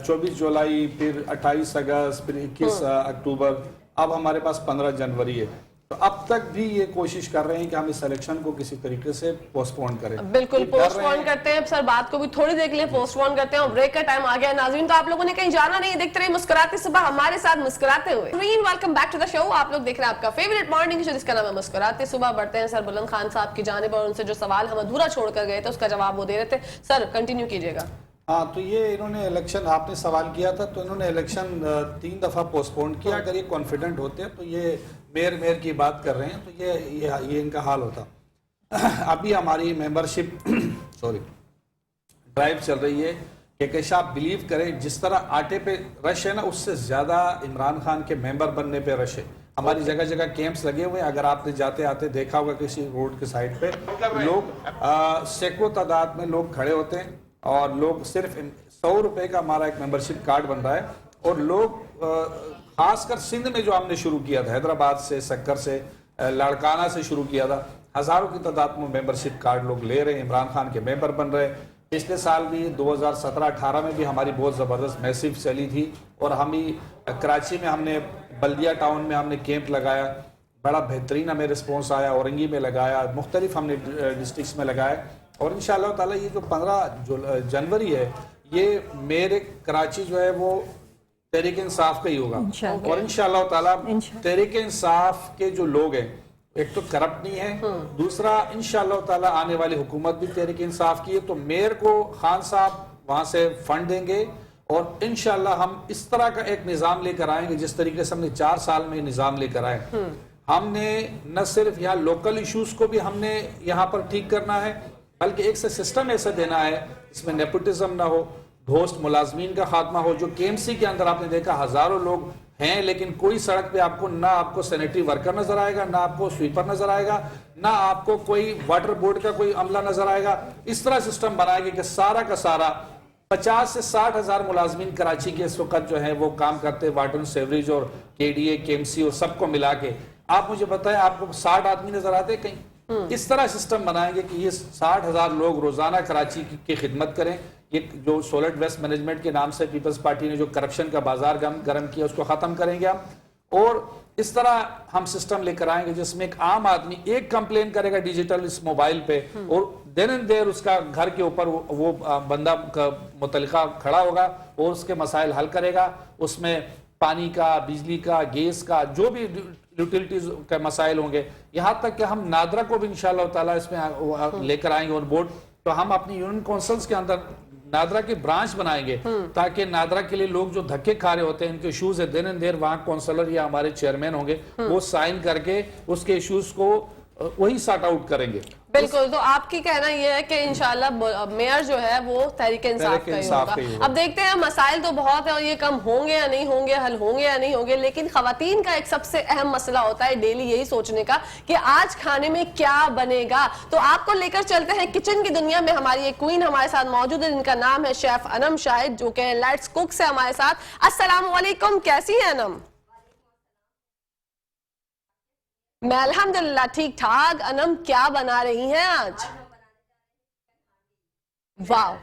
24 जुलाई, फिर 28 अगस्त, फिर 21 अक्टूबर, अब हमारे पास 15 जनवरी है। تو اب تک بھی یہ کوشش کر رہے ہیں کہ ہم اس الیکشن کو کسی طریقے سے پوسٹ پون کریں. بالکل پوسٹ پون کرتے ہیں سر, بات کو بھی تھوڑی دیر کے لیے پوسٹ پون کرتے ہیں اور بریک کا ٹائم آ گیا ہے. ناظرین تو آپ لوگوں نے کہیں جانا نہیں, دیکھتے رہے مسکراتے صبح ہمارے ساتھ مسکراتے ہوئے. ویلکم بیک ٹو دا شو. آپ لوگ دیکھ رہے ہیں آپ کا فیوریٹ مارننگ شو جس کا نام ہے مسکراتے صبح. بڑھتے ہیں سر بلند خان صاحب کی جانب اور ان سے جو سوال ہم ادھورا چھوڑ کر گئے تھے اس کا جواب وہ دے رہے تھے. سر کنٹینیو کیجیے گا. ہاں, تو یہ انہوں نے الیکشن, آپ نے سوال کیا تھا, تو انہوں نے الیکشن 3 دفعہ پوسٹ پون کیا. اگر یہ کانفیڈنٹ ہوتے ہیں تو یہ میئر کی بات کر رہے ہیں تو یہ ان کا حال ہوتا. ابھی ہماری ممبرشپ ڈرائیو چل رہی ہے کہ آپ بلیو کریں جس طرح آٹے پہ رش ہے نا, اس سے زیادہ عمران خان کے ممبر بننے پہ رش ہے. ہماری جگہ جگہ کیمپس لگے ہوئے ہیں. اگر آپ نے جاتے آتے دیکھا ہوگا کسی روڈ کے سائڈ پہ لوگ سینکڑوں تعداد میں لوگ کھڑے ہوتے ہیں اور لوگ صرف 100 روپے کا ہمارا ایک ممبرشپ کارڈ بن رہا ہے. اور لوگ خاص کر سندھ میں جو ہم نے شروع کیا تھا, حیدرآباد سے, سکر سے, لاڑکانہ سے شروع کیا تھا, ہزاروں کی تعداد میں ممبرشپ کارڈ لوگ لے رہے ہیں, عمران خان کے ممبر بن رہے ہیں. پچھلے سال بھی 2017-18 میں بھی ہماری بہت زبردست میسیو چلی تھی. اور ہم ہی کراچی میں ہم نے بلدیہ ٹاؤن میں ہم نے کیمپ لگایا, بڑا بہترین ہمیں رسپانس آیا. اورنگی میں لگایا, مختلف ہم نے ڈسٹرکٹس میں لگایا. اور انشاءاللہ تعالیٰ یہ جو 15 جنوری ہے یہ میرے کراچی جو ہے وہ تحریک انصاف کا ہی ہوگا. اور انشاءاللہ تعالیٰ تحریک انصاف کے جو لوگ ہیں, ایک تو کرپٹ نہیں ہے, دوسرا انشاءاللہ تعالیٰ آنے والی حکومت بھی تحریک انصاف کی ہے. تو میئر کو خان صاحب وہاں سے فنڈ دیں گے اور انشاءاللہ ہم اس طرح کا ایک نظام لے کر آئیں گے جس طریقے سے ہم نے 4 سال میں نظام لے کر آئے. ہم نے نہ صرف یہاں لوکل ایشوز کو بھی ہم نے یہاں پر ٹھیک کرنا ہے, بلکہ ایک سے سسٹم ایسا دینا ہے جس میں نیپوٹزم نہ ہو, دھوست ملازمین کا خاتمہ ہو. جو کے ایم سی کے اندر آپ نے دیکھا ہزاروں لوگ ہیں لیکن کوئی سڑک پہ آپ کو نہ آپ کو سینیٹری ورکر نظر آئے گا, نہ آپ کو سویپر نظر آئے گا, نہ آپ کو کوئی واٹر بورڈ کا کوئی عملہ نظر آئے گا. اس طرح سسٹم بنائے گا کہ سارا کا سارا 50 سے 60 ہزار ملازمین کراچی کے اس وقت جو ہے وہ کام کرتے, واٹر سیوریج اور کے ڈی اے, کے ایم سی اور سب کو ملا کے. آپ مجھے بتائیں آپ کو 60 آدمی نظر آتے ہیں کہیں؟ اس طرح سسٹم بنائیں گے کہ یہ 60 ہزار لوگ روزانہ کراچی کی خدمت کریں. یہ جو سولٹ ویسٹ مینجمنٹ کے نام سے پیپلز پارٹی نے جو کرپشن کا بازار گرم کیا اس کو ختم کریں گے ہم. اور اس طرح ہم سسٹم لے کر آئیں گے جس میں ایک عام آدمی ایک کمپلین کرے گا ڈیجیٹل اس موبائل پہ اور دین اینڈ دیر اس کا گھر کے اوپر وہ بندہ متعلقہ کھڑا ہوگا اور اس کے مسائل حل کرے گا. اس میں پانی کا, بجلی کا, گیس کا, جو بھی یوٹیلٹیز کے مسائل ہوں گے, یہاں تک کہ ہم نادرا کو بھی انشاءاللہ تعالیٰ اس میں لے کر آئیں گے آن بورڈ. تو ہم اپنی یونین کونسلز کے اندر نادرا کے برانچ بنائیں گے تاکہ نادرا کے لیے لوگ جو دھکے کھا رہے ہوتے ہیں ان کے ایشوز ہے دین اینڈ دیر وہاں کونسلر یا ہمارے چیئرمین ہوں گے, وہ سائن کر کے اس کے ایشوز کو وہی سارٹ آؤٹ کریں گے. بالکل. تو آپ کی کہنا یہ ہے کہ انشاءاللہ میئر جو ہے وہ تحریک انصاف کا ہی ہوگا. اب دیکھتے ہیں مسائل تو بہت ہیں اور یہ کم ہوں گے یا نہیں ہوں گے, حل ہوں گے یا نہیں ہوں گے, لیکن خواتین کا ایک سب سے اہم مسئلہ ہوتا ہے ڈیلی یہی سوچنے کا کہ آج کھانے میں کیا بنے گا. تو آپ کو لے کر چلتے ہیں کچن کی دنیا میں. ہماری ایک کوئین ہمارے ساتھ موجود ہے جن کا نام ہے شیف انم شاہد جو کہ لیٹس کوک سے ہمارے ساتھ. السلام علیکم, کیسی ہیں انم؟ میں الحمدللہ ٹھیک ٹھاک. انم کیا بنا رہی ہیں آج؟ واو,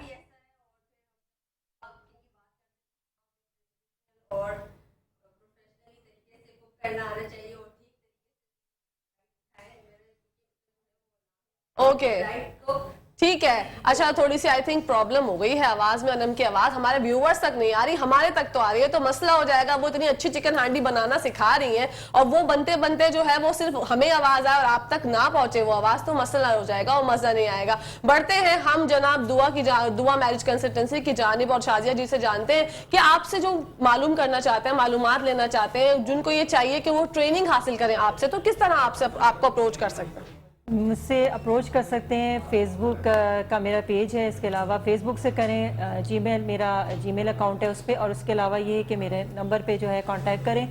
اوکے ٹھیک ہے. اچھا تھوڑی سی آئی تھنک پرابلم ہو گئی ہے آواز میں. انم کی آواز ہمارے ویورز تک نہیں آ رہی, ہمارے تک تو آ رہی ہے, تو مسئلہ ہو جائے گا. وہ اتنی اچھی چکن ہانڈی بنانا سکھا رہی ہیں اور وہ بنتے بنتے جو ہے وہ صرف ہمیں آواز آئے اور آپ تک نہ پہنچے وہ آواز, تو مسئلہ ہو جائے گا اور مزہ نہیں آئے گا. بڑھتے ہیں ہم جناب دعا میرج کنسلٹنسی کی جانب اور شازیہ جی سے جانتے ہیں کہ آپ سے جو معلوم کرنا چاہتے ہیں, معلومات لینا چاہتے ہیں, جن کو یہ چاہیے کہ وہ ٹریننگ حاصل کریں آپ سے, تو کس طرح آپ کو اپروچ کر سکتے ہیں؟ مجھ سے اپروچ کر سکتے ہیں. فیس بک کا میرا پیج ہے, اس کے علاوہ فیس بک سے کریں. جی میل میرا جی میل اکاؤنٹ ہے اس پہ, اور اس کے علاوہ یہ کہ میرے نمبر پہ جو ہے کانٹیکٹ کریں.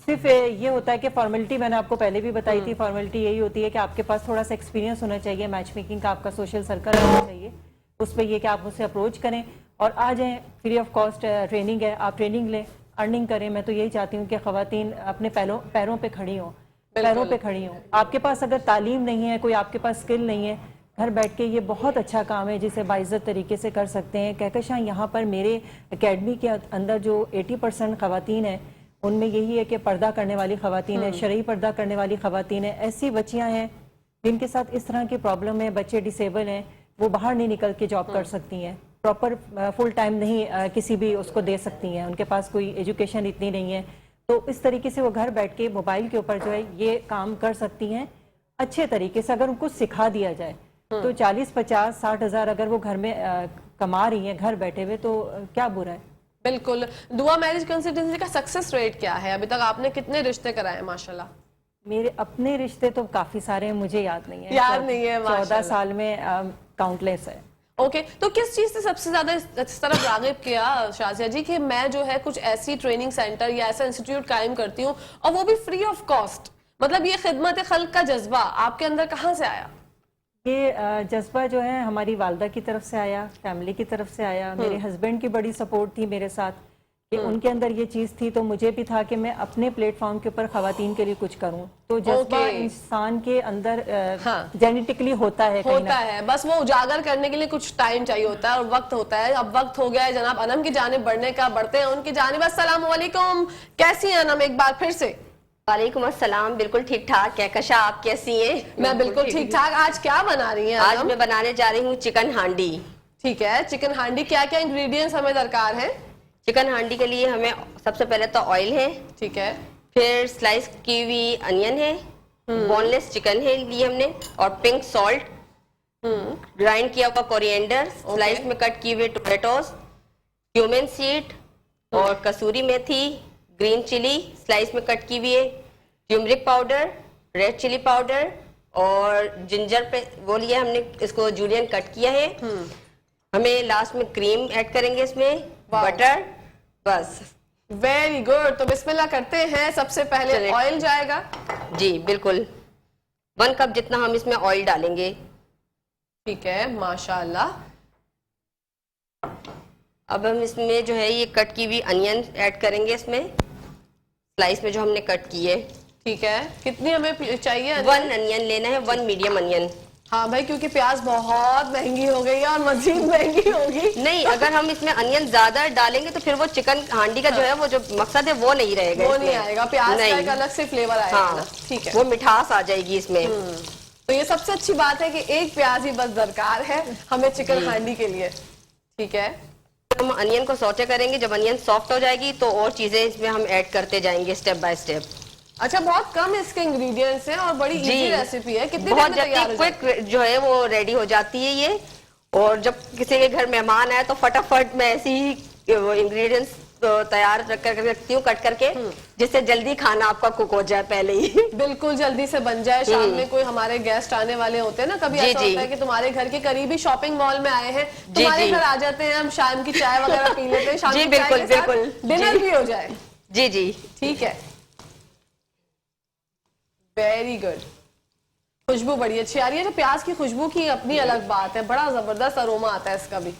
صرف یہ ہوتا ہے کہ فارمیلٹی میں نے آپ کو پہلے بھی بتائی تھی, فارمیلٹی یہی ہوتی ہے کہ آپ کے پاس تھوڑا سا ایکسپیرینس ہونا چاہیے میچ میکنگ کا, آپ کا سوشل سرکل ہونا چاہیے. اس پہ یہ کہ آپ مجھ سے اپروچ کریں اور آ جائیں. فری آف کاسٹ ٹریننگ ہے, آپ ٹریننگ لیں, ارننگ کریں. میں تو یہی چاہتی ہوں کہ خواتین اپنے پیروں پہ کھڑی ہوں, آپ کے پاس اگر تعلیم نہیں ہے, کوئی آپ کے پاس سکل نہیں ہے, گھر بیٹھ کے یہ بہت اچھا کام ہے جسے باعزت طریقے سے کر سکتے ہیں. کہکشاں یہاں پر میرے اکیڈمی کے اندر جو 80% خواتین ہیں उनमें यही है कि पर्दा करने वाली खवातीन है, शरई पर्दा करने वाली खवातीन है, ऐसी बच्चियां हैं जिनके साथ इस तरह की प्रॉब्लम है, बच्चे डिसेबल हैं, वो बाहर नहीं निकल के जॉब कर सकती हैं, प्रॉपर फुल टाइम नहीं किसी भी उसको दे सकती हैं, उनके पास कोई एजुकेशन इतनी नहीं है, तो इस तरीके से वो घर बैठ के मोबाइल के ऊपर जो है ये काम कर सकती हैं अच्छे तरीके से, अगर उनको सिखा दिया जाए। तो 40, 50, 60 हज़ार अगर वो घर में कमा रही हैं घर बैठे हुए, तो क्या बुरा है। बिल्कुल। दुआ मैरिज कंसल्टेंसी का सक्सेस रेट क्या है? अभी तक आपने कितने रिश्ते कराए माशाल्लाह? मेरे अपने रिश्ते तो काफी सारे हैं, मुझे याद नहीं है, याद नहीं है, 14 साल में काउंटलेस है। ओके, तो किस चीज से सबसे ज्यादा इस तरफ रागिब किया शाजिया जी कि मैं जो है कुछ ऐसी ट्रेनिंग सेंटर या ऐसा इंस्टीट्यूट कायम करती हूँ और वो भी फ्री ऑफ कॉस्ट? मतलब ये खिदमत खल्क का जज्बा आपके अंदर कहाँ से आया? ये जज्बा जो है हमारी वालदा की तरफ से आया, फैमिली की तरफ से आया, मेरे हस्बैंड की बड़ी सपोर्ट थी मेरे साथ कि उनके अंदर ये चीज थी, तो मुझे भी था कि मैं अपने प्लेटफॉर्म के ऊपर खवातीन के लिए कुछ करूं। तो जज्बा इंसान के अंदर जेनेटिकली होता है, बस वो उजागर करने के लिए कुछ टाइम चाहिए होता है और वक्त होता है। अब वक्त हो गया है जनाब अनम की जानिब बढ़ने का, बढ़ते हैं उनकी जानिब। अस्सलाम वालेकुम, कैसी हैं अनम? एक बार फिर से वालेकुम अस्सलाम। बिल्कुल ठीक ठाक। कहकशा, आप कैसी हैं? मैं बिल्कुल ठीक ठाक। आज क्या बना रही हैं? आज मैं बनाने जा रही हूँ चिकन हांडी। ठीक है, चिकन हांडी। क्या क्या इंग्रेडिएंट्स हमें दरकार है? चिकन हांडी के लिए हमें सबसे पहले तो ऑयल है, ठीक है, फिर स्लाइस की हुई अनियन है, बोनलेस चिकन है लिए हमने, और पिंक सॉल्ट, ग्राइंड किया हुआ कोरिएंडर, स्लाइस में कट किए हुए टोमेटोज, क्यूमिन सीड और कसूरी मेथी, ग्रीन चिली स्लाइस में कट की हुई है, turmeric powder, red chilli powder और जिंजर पे वो लिया हमने, इसको जूलियन कट किया है। हमें लास्ट में क्रीम ऐड करेंगे इसमें, बटर, बस। Very good. तो बिस्मिल्लाह करते हैं। सबसे पहले ऑयल जाएगा। जी बिल्कुल, 1 कप जितना हम इसमें ऑयल डालेंगे। ठीक है, माशाल्लाह। अब हम इसमें जो है ये कट की हुई अनियन ऐड करेंगे इसमें, स्लाइस में जो हमने कट की है। ठीक है, कितनी हमें चाहिए? 1 अनियन लेना है, 1 मीडियम अनियन। हाँ भाई, क्योंकि प्याज बहुत महंगी हो गई है और मजीद महंगी होगी। नहीं, अगर हम इसमें अनियन ज्यादा डालेंगे तो फिर वो चिकन हांडी का जो है वो जो मकसद है वो नहीं रहेगा, वो नहीं आएगा, प्याज का एक अलग से फ्लेवर आएगा। हाँ, ठीक है, वो मिठास आ जाएगी इसमें। तो ये सबसे अच्छी बात है कि एक प्याज ही बस दरकार है हमें चिकन हांडी के लिए। ठीक है, हम अनियन को सौटे करेंगे, जब अनियन सॉफ्ट हो जाएगी तो और चीजें इसमें हम ऐड करते जाएंगे स्टेप बाय स्टेप। अच्छा, बहुत कम इसके इंग्रेडिएंट्स हैं और बड़ी इजी रेसिपी है। कितनी बहुत देर में तैयार हो जाती है? क्विक जो है वो रेडी हो जाती है ये। और जब किसी के घर मेहमान आए तो फटाफट मैं ऐसी ही इंग्रेडिएंट्स तैयार कर रखती हूँ कट करके, जिससे जल्दी खाना आपका कुक हो जाए पहले ही। बिल्कुल, जल्दी से बन जाए। शाम में कोई हमारे गेस्ट आने वाले होते हैं ना, कभी ऐसा होता है कि तुम्हारे घर के करीबी शॉपिंग मॉल में आए हैं, तुम्हारे घर आ जाते हैं, हम शाम की चाय वगैरह पी लेते हैं, शाम की चाय के साथ डिनर भी हो जाए। जी जी, ठीक है, वेरी गुड। खुशबू बड़ी अच्छी आ रही है। जो प्याज की खुशबू की अपनी अलग बात है, बड़ा जबरदस्त अरोमा आता है इसका भी।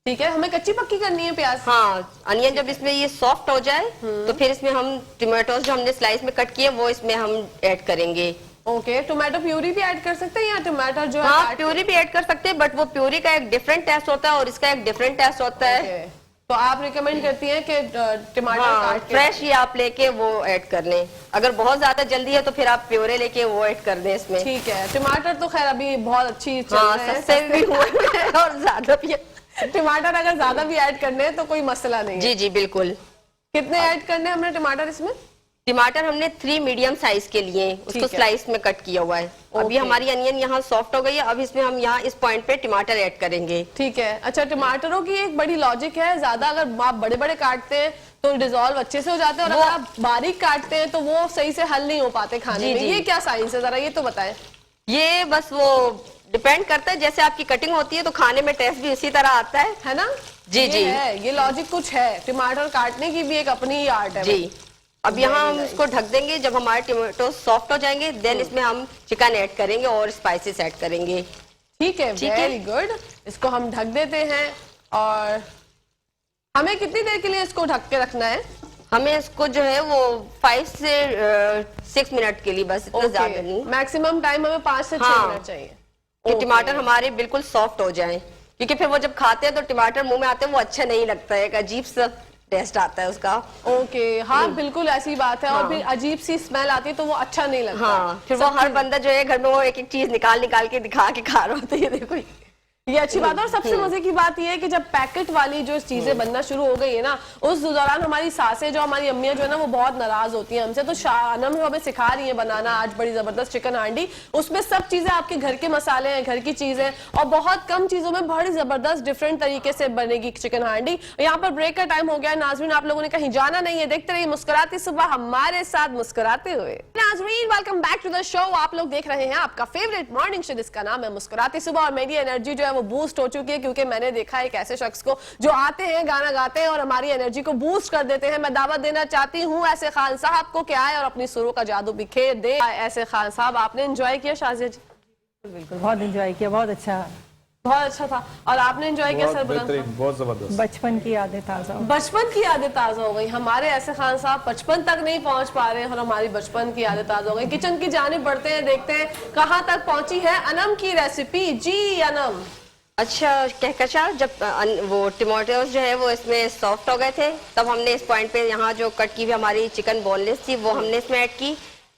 ठीक है, हमें कच्ची पक्की करनी है प्याज। हाँ, अनियन जब इसमें ये सॉफ्ट हो जाए तो फिर इसमें हम टमाटोज जो हमने स्लाइस में कट किए वो इसमें हम ऐड करेंगे। ओके, टोमेटो प्यूरी भी ऐड कर सकते हैं या टमाटर जो है? हाँ, प्यूरी भी ऐड कर सकते हैं, बट वो प्यूरी का एक डिफरेंट टेस्ट होता है और इसका एक डिफरेंट टेस्ट होता है। तो आप रिकमेंड करती हैं कि टमाटर काट के फ्रेश ही आप लेके वो ऐड कर लें। अगर बहुत ज्यादा जल्दी है तो फिर आप प्योरे लेके वो ऐड कर दें इसमें। ठीक है, टमाटर तो खैर अभी बहुत अच्छी चल रहे हैं, सस्ते भी हुए हैं और ज्यादा भी। टमाटर अगर ज्यादा भी ऐड करने हैं तो कोई मसला नहीं है। जी जी बिल्कुल। कितने ऐड करने हैं हमने टमाटर इसमें? टमाटर हमने 3 मीडियम साइज के लिए उसको स्लाइस में कट किया हुआ है। अभी हमारी अनियन यहाँ सॉफ्ट हो गई है, अब इसमें हम यहाँ इस पॉइंट पे टमाटर ऐड करेंगे। ठीक है। अच्छा, टमाटरों की एक बड़ी लॉजिक है, ज्यादा अगर आप बड़े बड़े काटते हैं तो डिजोल्व अच्छे से हो जाते हैं और अगर आप बारीक काटते हैं तो वो सही से हल नहीं हो पाते खाने में। ये क्या साइंस है, जरा ये तो बताएं। ये बस वो डिपेंड करता है, जैसे आपकी कटिंग होती है तो खाने में टेस्ट भी उसी तरह आता है ना? जी जी, ये लॉजिक कुछ है, टमाटर काटने की भी एक अपनी ही आर्ट है जी। अब यहाँ हम इसको ढक देंगे, जब हमारे टमाटो सॉफ्ट हो जाएंगे देन इसमें हम चिकन ऐड करेंगे और स्पाइसेस ऐड करेंगे। ठीक है, वेरी गुड। इसको हम ढक देते हैं और हमें कितनी देर के लिए इसको ढक के रखना है? हमें इसको जो है वो 5 से 6 मिनट के लिए, बस इतना ज्यादा नहीं। मैक्सिमम टाइम हमें 5 से 6 मिनट चाहिए कि टमाटर हमारे बिल्कुल सॉफ्ट हो जाएं, क्योंकि फिर वो जब खाते हैं तो टमाटर मुंह में आते हैं वो अच्छा नहीं लगता है, एक अजीब सा टेस्ट आता है उसका। ओके, हाँ बिल्कुल ऐसी बात है। और फिर अजीब सी स्मेल आती है तो वो अच्छा नहीं लगता। हाँ, फिर वो हर बंदा जो है घर में वो एक एक चीज निकाल के दिखा के खा रहा होता है, ये देखो ये अच्छी बात है। और सबसे मजे की बात ये है कि जब पैकेट वाली जो चीजें बनना शुरू हो गई है ना, उस दौरान हमारी सासें जो हमारी अम्मियां जो है ना वो बहुत नाराज होती हैं हमसे। तो अनम हमें सिखा रही है बनाना आज बड़ी जबरदस्त चिकन हांडी। उसमें सब चीजें आपके घर के मसाले हैं, घर की चीजें, और बहुत कम चीजों में बड़ी जबरदस्त डिफरेंट तरीके से बनेगी चिकन हांडी। यहाँ पर ब्रेक का टाइम हो गया है नाजरीन, आप लोगों ने कहीं जाना नहीं है, देखते रहिए मुस्कुराती सुबह हमारे साथ मुस्कुराते हुए। नाजरीन welcome back to the show. आप लोग देख रहे हैं आपका फेवरेट मॉर्निंग शो जिसका नाम है मुस्कुराती सुबह। और मेरी एनर्जी जो है वो बूस्ट हो चुकी है क्योंकि मैंने देखा एक ऐसे शख्स को जो आते हैं, गाना गाते हैं और हमारी एनर्जी को बूस्ट कर देते हैं। मैं दावत देना चाहती हूँ ऐसे खान साहब को कि आए और अपनी सुरों का जादू बिखेर दे। ऐसे खान साहब, आपने एंजॉय किया शाजिया जी? बिल्कुल, बहुत एंजॉय किया, बहुत अच्छा था। और आपने एंजॉय किया सर? बहुत जबरदस्त। बचपन की यादें ताजा हो, बचपन की यादें ताजा हो गई। हमारे ऐसे खान साहब बचपन तक नहीं पहुंच पा रहे हैं और हमारी बचपन की यादें ताजा हो गई। किचन की जानिब बढ़ते हैं, देखते हैं कहां तक पहुंची है अनम की रेसिपी। जी अनम। अच्छा कहकशा, जब वो टमाटोज जो है वो इसमें सॉफ्ट हो गए थे तब हमने इस पॉइंट पे यहाँ जो कट की हुई हमारी चिकन बोनलेस थी वो हमने इसमें ऐड की।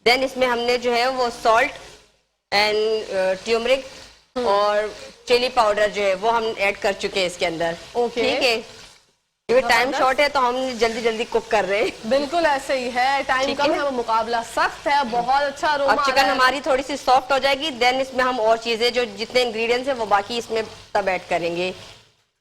देन इसमें हमने जो है वो सॉल्ट एंड ट्यूमरिक और चिली पाउडर जो है वो हम ऐड कर चुके हैं इसके अंदर। ओके। ठीक है, क्योंकि टाइम शॉर्ट है तो हम जल्दी जल्दी कुक कर रहे हैं। बिल्कुल ऐसे ही है, टाइम कम है, मुकाबला सख्त है। बहुत अच्छा अरोमा अब चिकन हमारी थोड़ी सी सॉफ्ट हो जाएगी, देन इसमें हम और चीजें जो जितने इंग्रेडिएंट्स हैं वो बाकी इसमें तब ऐड करेंगे।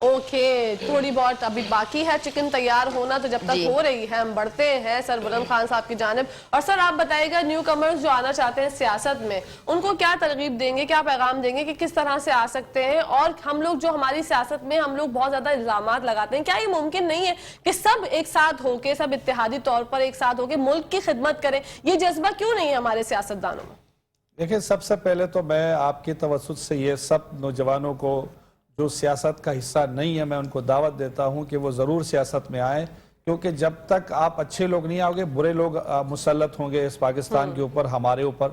ओके, थोड़ी बहुत अभी बाकी है चिकन तैयार होना, तो जब तक हो रही है हम बढ़ते हैं सर बुलंद खान साहब की जानिब। और सर आप बताइएगा न्यू कमर्स जो आना चाहते हैं सियासत में, उनको क्या तरगीब देंगे, क्या पैगाम देंगे कि किस तरह से आ सकते हैं? और हम लोग जो हमारी सियासत में हम लोग बहुत ज्यादा इल्जामात लगाते हैं, क्या ये मुमकिन नहीं है कि सब एक साथ होके, सब इत्तेहादी तौर पर एक साथ होके मुल्क की खिदमत करें? ये जज्बा क्यों नहीं है हमारे सियासतदानों में? देखिए, सबसे पहले तो मैं आपकी तवज्जुह से ये सब नौजवानों को जो सियासत का हिस्सा नहीं है, मैं उनको दावत देता हूं कि वो ज़रूर सियासत में आए, क्योंकि जब तक आप अच्छे लोग नहीं आओगे बुरे लोग मुसल्लत होंगे इस पाकिस्तान के ऊपर, हमारे ऊपर।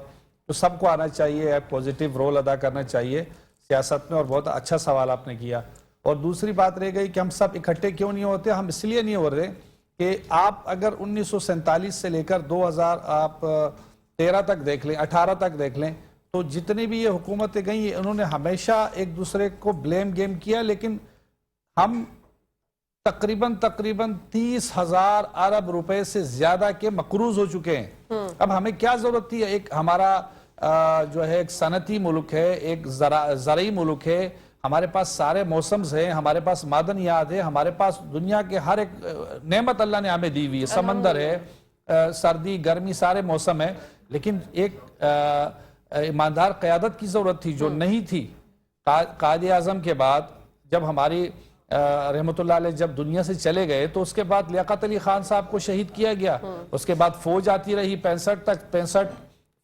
तो सबको आना चाहिए, एक पॉजिटिव रोल अदा करना चाहिए सियासत में। और बहुत अच्छा सवाल आपने किया। और दूसरी बात रह गई कि हम सब इकट्ठे क्यों नहीं होते। हम इसलिए नहीं हो रहे कि आप अगर 1947 से लेकर 2013 तक देख लें, 18 तक देख लें, तो जितनी भी ये हुकूमतें गई उन्होंने हमेशा एक दूसरे को ब्लेम गेम किया। लेकिन हम तकरीबन 30,000 अरब रुपए से ज्यादा के मकरूज हो चुके हैं। अब हमें क्या जरूरत थी? एक हमारा जो है एक सनती मुल्क है, एक ज़राई मुल्क है, हमारे पास सारे मौसम्स हैं, हमारे पास मादनियात है, हमारे पास दुनिया के हर एक नेमत अल्लाह ने हमें दी हुई है। समंदर है, सर्दी गर्मी सारे मौसम है। लेकिन एक ईमानदार क़यादत की जरूरत थी जो नहीं थी। कायदे आज़म के बाद जब हमारी रहमतुल्लाह अलैह जब दुनिया से चले गए तो उसके बाद लियाकत अली खान साहब को शहीद किया गया। उसके बाद फौज आती रही 65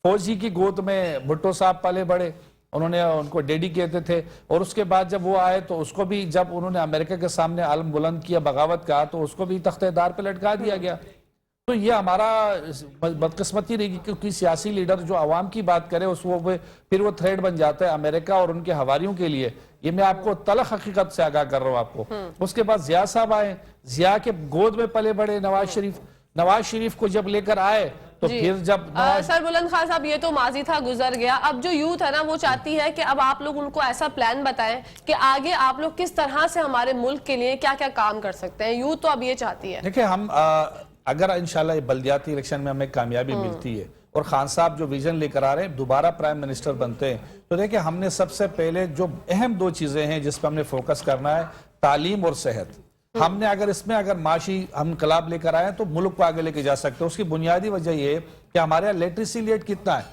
फौज ही की गोद में भुट्टो साहब पले बड़े, उन्होंने उनको डैडी कहते थे। और उसके बाद जब वो आए तो उसको भी जब उन्होंने अमेरिका के सामने आलम बुलंद किया बगावत का, तो उसको भी तख्तेदार पे लटका दिया गया। तो ये हमारा बदकिस्मती रही, क्योंकि सियासी लीडर जो आवाम की बात करे फिर वो थ्रेड बन जाता है अमेरिका और उनके हवारियों के लिए। ये मैं आपको तलख हकीकत से आगाह कर रहा हूँ आपको। उसके बाद जिया साहब आए, जिया के गोद में पले बड़े नवाज शरीफ को जब लेकर आए तो फिर जब सर बुलंद खान साहब, ये तो माजी था, गुजर गया। अब जो यूथ है ना वो चाहती है कि अब आप लोग उनको ऐसा प्लान बताएं कि आगे आप लोग किस तरह से हमारे मुल्क के लिए क्या क्या काम कर सकते हैं। यूथ तो अब ये चाहती है। देखिए, हम अगर इंशाल्लाह ये बल्दियाती इलेक्शन में हमें कामयाबी मिलती है और खान साहब जो विजन लेकर आ रहे हैं, दोबारा प्राइम मिनिस्टर बनते हैं, तो देखिए हमने सबसे पहले जो अहम 2 चीजें हैं जिस पर हमने फोकस करना है, तालीम और सेहत। हमने अगर माशी हम इनकलाब लेकर आए तो मुल्क को आगे लेके जा सकते हैं। उसकी बुनियादी वजह ये कि हमारे यहाँ लिटरेसी रेट कितना है।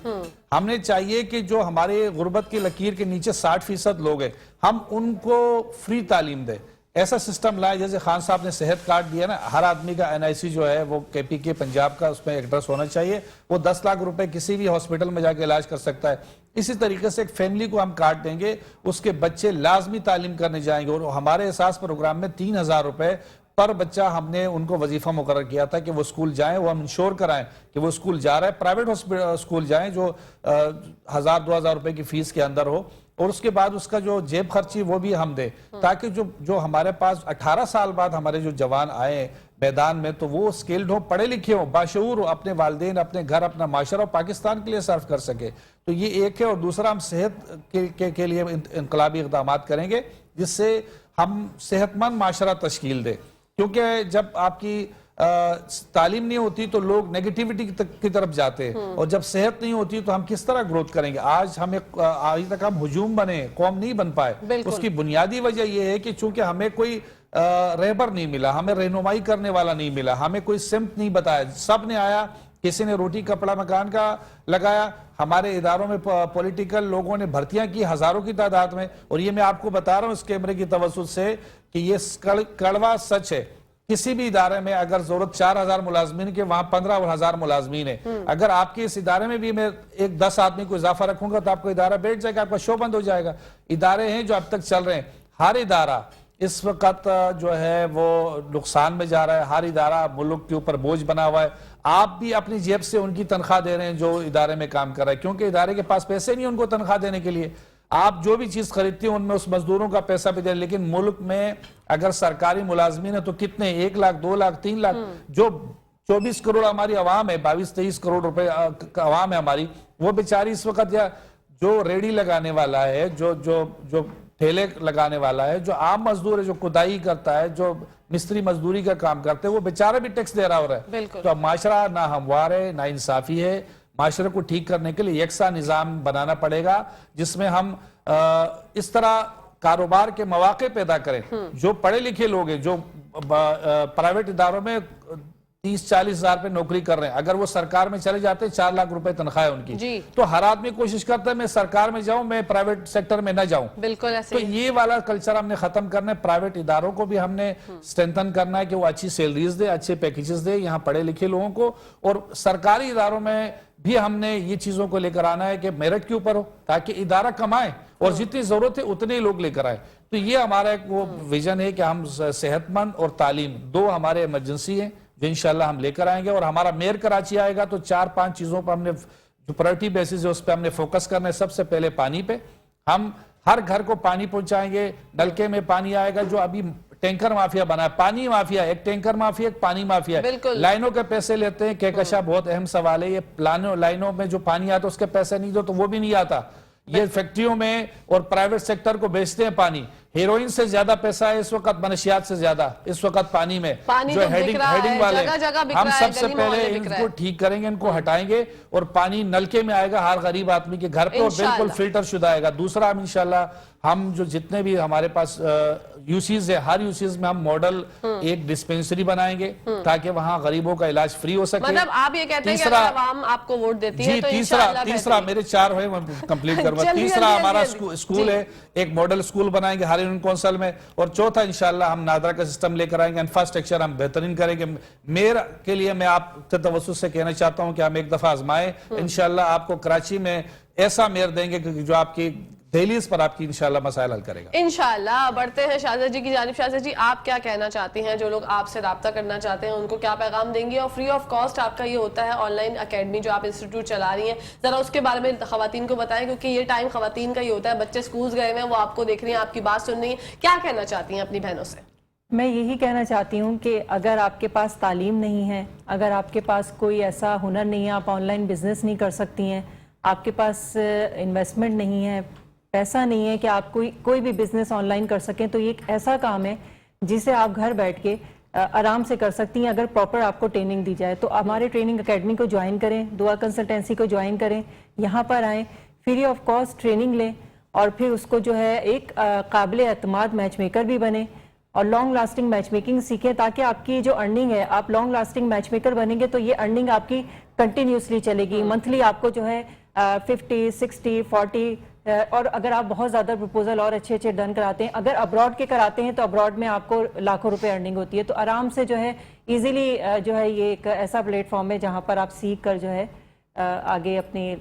हमने चाहिए कि जो हमारे गुर्बत की लकीर के नीचे 60% लोग हैं, हम उनको फ्री तालीम दें। ऐसा सिस्टम लाए जैसे खान साहब ने सेहत कार्ड दिया ना, हर आदमी का NIC जो है वो KPK पंजाब का उसमें एड्रेस होना चाहिए। वो 10 लाख रुपए किसी भी हॉस्पिटल में जाके इलाज कर सकता है। इसी तरीके से एक फैमिली को हम कार्ड देंगे, उसके बच्चे लाजमी तालीम करने जाएंगे। और हमारे एहसास प्रोग्राम में 3,000 रुपए पर बच्चा हमने उनको वजीफा मुकर्रर किया था कि वो स्कूल जाएं, वो हम इंश्योर कराएं कि वो स्कूल जा रहा है। प्राइवेट स्कूल जाएं जो 1,000-2,000 रुपए की फीस के अंदर हो। اور اس کے بعد اس کا جو جیب خرچی وہ بھی ہم دیں، تاکہ جو ہمارے پاس 18 سال بعد ہمارے جو جوان آئے میدان میں تو وہ سکلڈ ہوں، پڑھے لکھے ہوں، باشعور ہوں، اپنے والدین، اپنے گھر، اپنا معاشرہ اور پاکستان کے لیے صرف کر سکے. تو یہ ایک ہے. اور دوسرا ہم صحت کے لیے انقلابی اقدامات کریں گے جس سے ہم صحت مند معاشرہ تشکیل دیں. کیونکہ جب آپ کی تعلیم نہیں ہوتی تو لوگ نیگیٹیوٹی کی طرف جاتے ہیں، اور جب صحت نہیں ہوتی تو ہم کس طرح گروتھ کریں گے. آج تک ہم ہجوم بنے، قوم نہیں بن پائے. اس کی بنیادی وجہ یہ ہے کہ چونکہ ہمیں کوئی رہبر نہیں ملا، ہمیں رہنمائی کرنے والا نہیں ملا، ہمیں کوئی سمت نہیں بتایا. سب نے آیا، کسی نے روٹی کپڑا مکان کا لگایا. ہمارے اداروں میں پولیٹیکل لوگوں نے بھرتیاں کی ہزاروں کی تعداد میں. اور یہ میں آپ کو بتا رہا ہوں اس کیمرے کی توسط سے کہ یہ کڑوا سچ ہے. کسی بھی ادارے میں اگر ضرورت 4000 ملازمین کے، وہاں 15000 ملازمین ہیں. اگر آپ کے اس ادارے میں بھی میں 10 آدمی کو اضافہ رکھوں گا تو آپ کو ادارہ بیٹھ جائے گا، آپ کا شو بند ہو جائے گا. ادارے ہیں جو اب تک چل رہے ہیں. ہر ادارہ اس وقت جو ہے وہ نقصان میں جا رہا ہے. ہر ادارہ ملک کے اوپر بوجھ بنا ہوا ہے. آپ بھی اپنی جیب سے ان کی تنخواہ دے رہے ہیں جو ادارے میں کام کر رہا ہے، کیونکہ ادارے کے پاس پیسے نہیں ان کو تنخواہ دینے کے لیے. آپ جو بھی چیز خریدتی ہیں ان میں اس مزدوروں کا پیسہ بھی دے. لیکن ملک میں اگر سرکاری ملازمین ہیں تو کتنے، 1 لاکھ 2 لاکھ 3 لاکھ. جو 24 کروڑ ہماری عوام ہے، 22-23 کروڑ روپے عوام ہے ہماری، وہ بیچاری اس وقت یا جو ریڑی لگانے والا ہے، جو ٹھیلے لگانے والا ہے، جو عام مزدور ہے، جو کدائی کرتا ہے، جو مستری مزدوری کا کام کرتے ہیں، وہ بیچارہ بھی ٹیکس دے رہا ہو رہا ہے. تو اب معاشرہ نہ ہموار ہے، نہ انصافی ہے. معاشرے کو ٹھیک کرنے کے لیے یکساں نظام بنانا پڑے گا جس میں ہم اس طرح کاروبار کے مواقع پیدا کریں. جو پڑھے لکھے لوگ ہیں، جو پرائیویٹ اداروں میں 30-40 ہزار پہ نوکری کر رہے ہیں، اگر وہ سرکار میں چلے جاتے ہیں 4 لاکھ روپے تنخواہ ہے ان کی، تو ہر آدمی کوشش کرتا ہے میں سرکار میں جاؤں، میں پرائیویٹ سیکٹر میں نہ جاؤں. بالکل ایسے. تو یہ والا کلچر ہم نے ختم کرنا ہے. پرائیویٹ اداروں کو بھی ہم نے سٹرینتھن کرنا ہے کہ وہ اچھی سیلریز دے، اچھے پیکیجز دے یہاں پڑھے لکھے لوگوں کو. اور سرکاری اداروں میں بھی ہم نے یہ چیزوں کو لے کر آنا ہے کہ میرٹ کے اوپر ہو تاکہ ادارہ کمائے اور جتنی ضرورت ہے اتنے لوگ لے کر آئے. تو یہ ہمارا ایک وہ ویژن ہے کہ ہم صحت مند اور تعلیم دو ہمارے ایمرجنسی ہیں جو انشاءاللہ ہم لے کر آئیں گے. اور ہمارا میئر کراچی آئے گا تو 4-5 چیزوں پر ہم نے جو پرائرٹی بیسس ہے اس پہ ہم نے فوکس کرنا ہے. سب سے پہلے پانی پہ. ہم ہر گھر کو پانی پہنچائیں گے. نلکے میں پانی آئے گا. جو ابھی ٹینکر مافیا بنا ہے، پانی مافیا، ایک ٹینکر مافیا، ایک پانی مافیا ہے. لائنوں کے پیسے لیتے ہیں. کہکشاں بہت اہم سوال ہے. یہ لائنوں میں جو پانی آتا ہے اس کے پیسے نہیں دو تو وہ بھی نہیں آتا. یہ فیکٹریوں میں اور پرائیویٹ سیکٹر کو بیچتے ہیں پانی. ہیروئن سے زیادہ پیسہ ہے اس وقت، منشیات سے زیادہ اس وقت پانی میں. جو ہیڈنگ والے ہم سب سے پہلے ان کو ٹھیک کریں گے، ان کو ہٹائیں گے اور پانی نلکے میں آئے گا ہر غریب آدمی کے گھر پہ اور بالکل فلٹر شدہ آئے گا. دوسرا ہم انشاءاللہ ہم جو جتنے بھی ہمارے پاس یوسیز ہے ہر یوسیز میں ہم ماڈل ایک ڈسپینسری بنائیں گے تاکہ وہاں غریبوں کا علاج فری ہو سکے. مطلب آپ یہ کہتے ہیں کہ اگر عوام آپ کو ووٹ دیتی ہے تو تیسرا میرے 4 ہوئے میں کمپلیٹ کروں گا. تیسرا ہمارا اسکول ہے، ایک ماڈل اسکول بنائیں گے ہر یونین کونسل میں. اور چوتھا انشاءاللہ ہم نادرا کا سسٹم لے کر آئیں گے. انفراسٹرکچر ہم بہترین کریں گے. میئر کے لیے میں آپ کے توسط سے کہنا چاہتا ہوں کہ ہم ایک دفعہ آزمائیں. انشاءاللہ آپ کو کراچی میں ایسا میئر دیں گے جو آپ کی دہلیز پر آپ کی انشاءاللہ مسائل حل کرے گا. انشاءاللہ. بڑھتے ہیں شاہزاد جی کی جانب. شاہزاد جی آپ کیا کہنا چاہتی ہیں؟ جو لوگ آپ سے رابطہ کرنا چاہتے ہیں ان کو کیا پیغام دیں گے؟ اور فری آف کاسٹ آپ کا یہ ہوتا ہے آن لائن اکیڈمی جو آپ انسٹیٹیوٹ چلا رہی ہیں، ذرا اس کے بارے میں خواتین کو بتائیں کیونکہ یہ ٹائم خواتین کا ہی ہوتا ہے. بچے سکولز گئے ہوئے ہیں، وہ آپ کو دیکھ رہی ہیں، آپ کی بات سن رہی ہیں. کیا کہنا چاہتی ہیں اپنی بہنوں سے؟ میں یہی کہنا چاہتی ہوں کہ اگر آپ کے پاس تعلیم نہیں ہے، اگر آپ کے پاس کوئی ایسا ہنر نہیں ہے، آپ آن لائن بزنس نہیں کر سکتی ہیں، آپ کے پاس انویسٹمنٹ نہیں ہے، پیسہ نہیں ہے کہ آپ کوئی بھی بزنس آن لائن کر سکیں، تو یہ ایک ایسا کام ہے جسے آپ گھر بیٹھ کے آرام سے کر سکتی ہیں اگر پراپر آپ کو ٹریننگ دی جائے. تو ہمارے ٹریننگ اکیڈمی کو جوائن کریں، دعا کنسلٹنسی کو جوائن کریں، یہاں پر آئیں، فری آف کاسٹ ٹریننگ لیں اور پھر اس کو جو ہے ایک قابل اعتماد میچ میکر بھی بنیں اور لانگ لاسٹنگ میچ میکنگ سیکھیں تاکہ آپ کی جو ارننگ ہے، آپ لانگ لاسٹنگ میچ میکر بنیں گے تو یہ ارننگ آپ کی کنٹینیوسلی چلے گی. منتھلی آپ کو جو ہے 50, 60, 40 اور اگر آپ بہت زیادہ پروپوزل اور اچھے ڈن کراتے ہیں، اگر ابراڈ کے کراتے ہیں تو ابراڈ میں آپ کو لاکھوں روپے ارننگ ہوتی ہے. تو آرام سے جو ہے ایزیلی جو ہے یہ ایک ایسا پلیٹ فارم ہے جہاں پر آپ سیکھ کر جو ہے آگے اپنی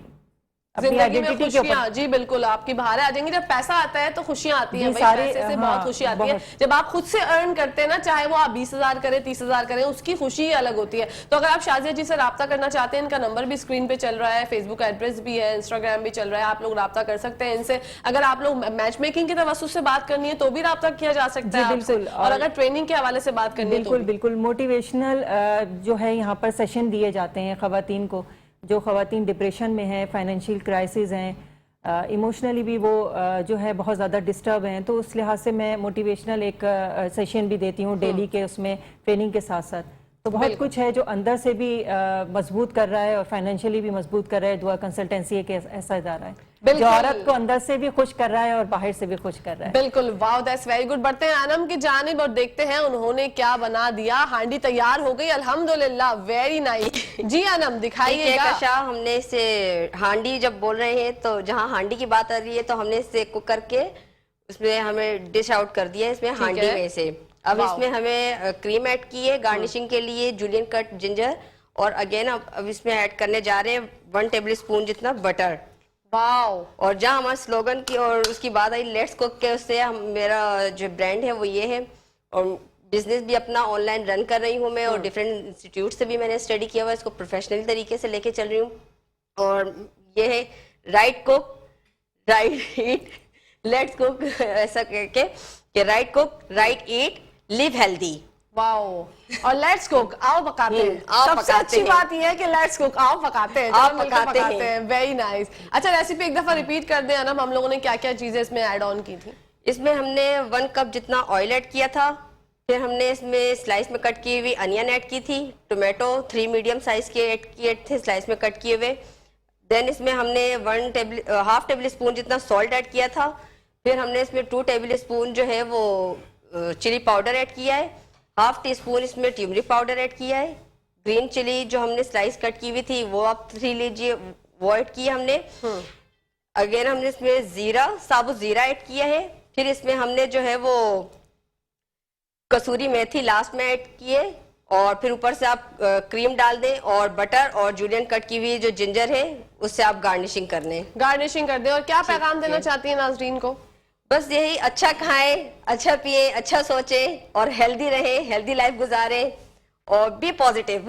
اپنی زندگی میں آئیڈینٹی کے خوشیاں، اوپر. جی بالکل آپ کی باہر آ جائیں گی. جب پیسہ آتا ہے تو خوشیاں آتی ہیں جی، بھائی، ساری- پیسے سے ہاں، بہت خوشی آتی ہے. بہت. جب آپ خود سے ارن کرتے ہیں نا، چاہے وہ آپ 20,000 کریں 30,000 کریں، اس کی خوشی ہی الگ ہوتی ہے. تو اگر آپ شازیہ جی سے رابطہ کرنا چاہتے ہیں، ان کا نمبر بھی اسکرین پہ چل رہا ہے، فیس بک ایڈریس بھی ہے، انسٹاگرام بھی چل رہا ہے، آپ لوگ رابطہ کر سکتے ہیں ان سے. اگر آپ لوگ میچ میکنگ کے توسط سے بات کرنی ہے تو بھی رابطہ کیا جا سکتا ہے جی، آپ سے، بالکل. اور اگر ٹریننگ کے حوالے سے بات کرنی ہے تو بالکل بھی. بالکل موٹیویشنل جو ہے یہاں پر سیشن دیے جاتے ہیں خواتین کو، جو خواتین ڈپریشن میں ہیں، فائنینشیل کرائسس ہیں، ایموشنلی بھی وہ جو ہے بہت زیادہ ڈسٹرب ہیں. تو اس لحاظ سے میں موٹیویشنل ایک سیشن بھی دیتی ہوں ڈیلی کے، اس میں ٹریننگ کے ساتھ ساتھ. تو بہت کچھ ہے جو اندر سے بھی مضبوط کر رہا ہے اور فائنینشلی بھی مضبوط کر رہا ہے. دعا کنسلٹنسی ایک ایسا ادارہ ہے جو عورت کو اندر سے بھی خوش کر رہا ہے اور باہر سے بھی خوش کر رہا ہے. بالکل. واو، دیٹس ویری گڈ. بڑھتے ہیں انم کی جانب اور دیکھتے ہیں انہوں نے کیا بنا دیا. ہانڈی تیار ہو گئی الحمدللہ. Very nice. جی انم دکھائیے گا. کہکشاں ہم نے اسے ہانڈی جب بول رہے ہیں تو جہاں ہانڈی کی بات آ رہی ہے تو ہم نے اسے کوک کر کے اس میں ہمیں ڈش آؤٹ کر دیا ہے اس میں ہانڈی میں سے. اب اس میں ہمیں کریم ایڈ کی ہے گارنشنگ کے لیے، جولین کٹ جنجر، اور اگین اب اس میں ایڈ کرنے جا رہے ہیں 1 ٹیبل اسپون جتنا بٹر. واو. اور جہاں ہمارا سلوگن کی اور اس کی بات آئی لیٹس کوک کے، اس سے میرا جو برانڈ ہے وہ یہ ہے. اور بزنس بھی اپنا آن لائن رن کر رہی ہوں میں، اور ڈفرینٹ انسٹیٹیوٹ سے بھی میں نے اسٹڈی کیا ہوا ہے، اس کو پروفیشنل طریقے سے لے کے چل رہی ہوں. اور یہ ہے right cook right eat let's cook, ایسا کہ right cook right eat live healthy. Wow. اور لیٹس کوک، آؤ پکاتے ہیں. آؤ سب سے پکاتے اچھی ہیں. بات یہ ہے کہ لیٹس کوک، آؤ پکاتے ہیں. آؤ چلو مل کر پکاتے ہیں. Very nice. اچھا ریسیپی ایک دفعہ ریپیٹ کر دیں انم، ہم لوگوں نے کیا کیا چیزیں اس میں ایڈ آن کی تھی. اس میں ہم نے 1 کپ جتنا آئل ایڈ کیا تھا. پھر ہم نے اس میں سلائس میں کٹ کی ہوئی انین ایڈ کی تھی. ٹومیٹو 3 میڈیم سائز کے ایڈ کیے تھے سلائس میں کٹ کیے ہوئے. دین اس میں ہم نے ہاف ٹیبل اسپون جتنا سالٹ ایڈ کیا تھا. پھر ہم نے اس میں 2 ٹیبل اسپون جو ہے وہ چلی پاؤڈر ایڈ کیا ہے. ہاف ٹی اسپون اس میں ٹرمرک پاؤڈر ایڈ کیا ہے. گرین چلی جو ہم نے سلائس کٹ کی ہوئی تھی وہ آپ 3 لیجیے، وہ ایڈ کی ہم نے. اگین ہم نے اس میں زیرہ، ثابت زیرہ ایڈ کیا ہے. پھر اس میں ہم نے جو ہے وہ کسوری میتھی لاسٹ میں ایڈ کیے. اور پھر اوپر سے آپ کریم ڈال دیں اور بٹر اور جولین کٹ کی ہوئی جو جنجر ہے اس سے آپ گارنشنگ کر لیں. گارنشنگ کر دیں. اور کیا پیغام دینا چاہتی ہیں ناظرین کو؟ بس یہی، اچھا کھائیں، اچھا پیئیں، اچھا سوچیں اور ہیلدی رہیں، ہیلدی لائف گزاریں اور بی پازیٹیو.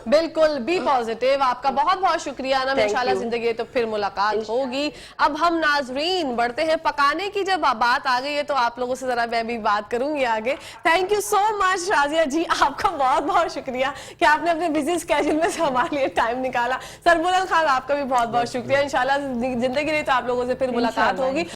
بالکل بی پازیٹیو. آپ کا بہت بہت شکریہ انم. Thank انشاءاللہ you. زندگی تو پھر ملاقات ہوگی. اب ہم ناظرین بڑھتے ہیں پکانے کی. جب بات آ گئی ہے تو آپ لوگوں سے ذرا میں بھی بات کروں گی آگے. تھینک یو سو مچ شازیہ جی، آپ کا بہت بہت شکریہ کہ آپ نے اپنے بزی اسکیجول میں سے ہمارے لیے ٹائم نکالا. سربلند خان آپ کا بھی بہت بہت شکریہ. انشاءاللہ زندگی رہی تو آپ لوگوں سے پھر ملاقات ہوگی.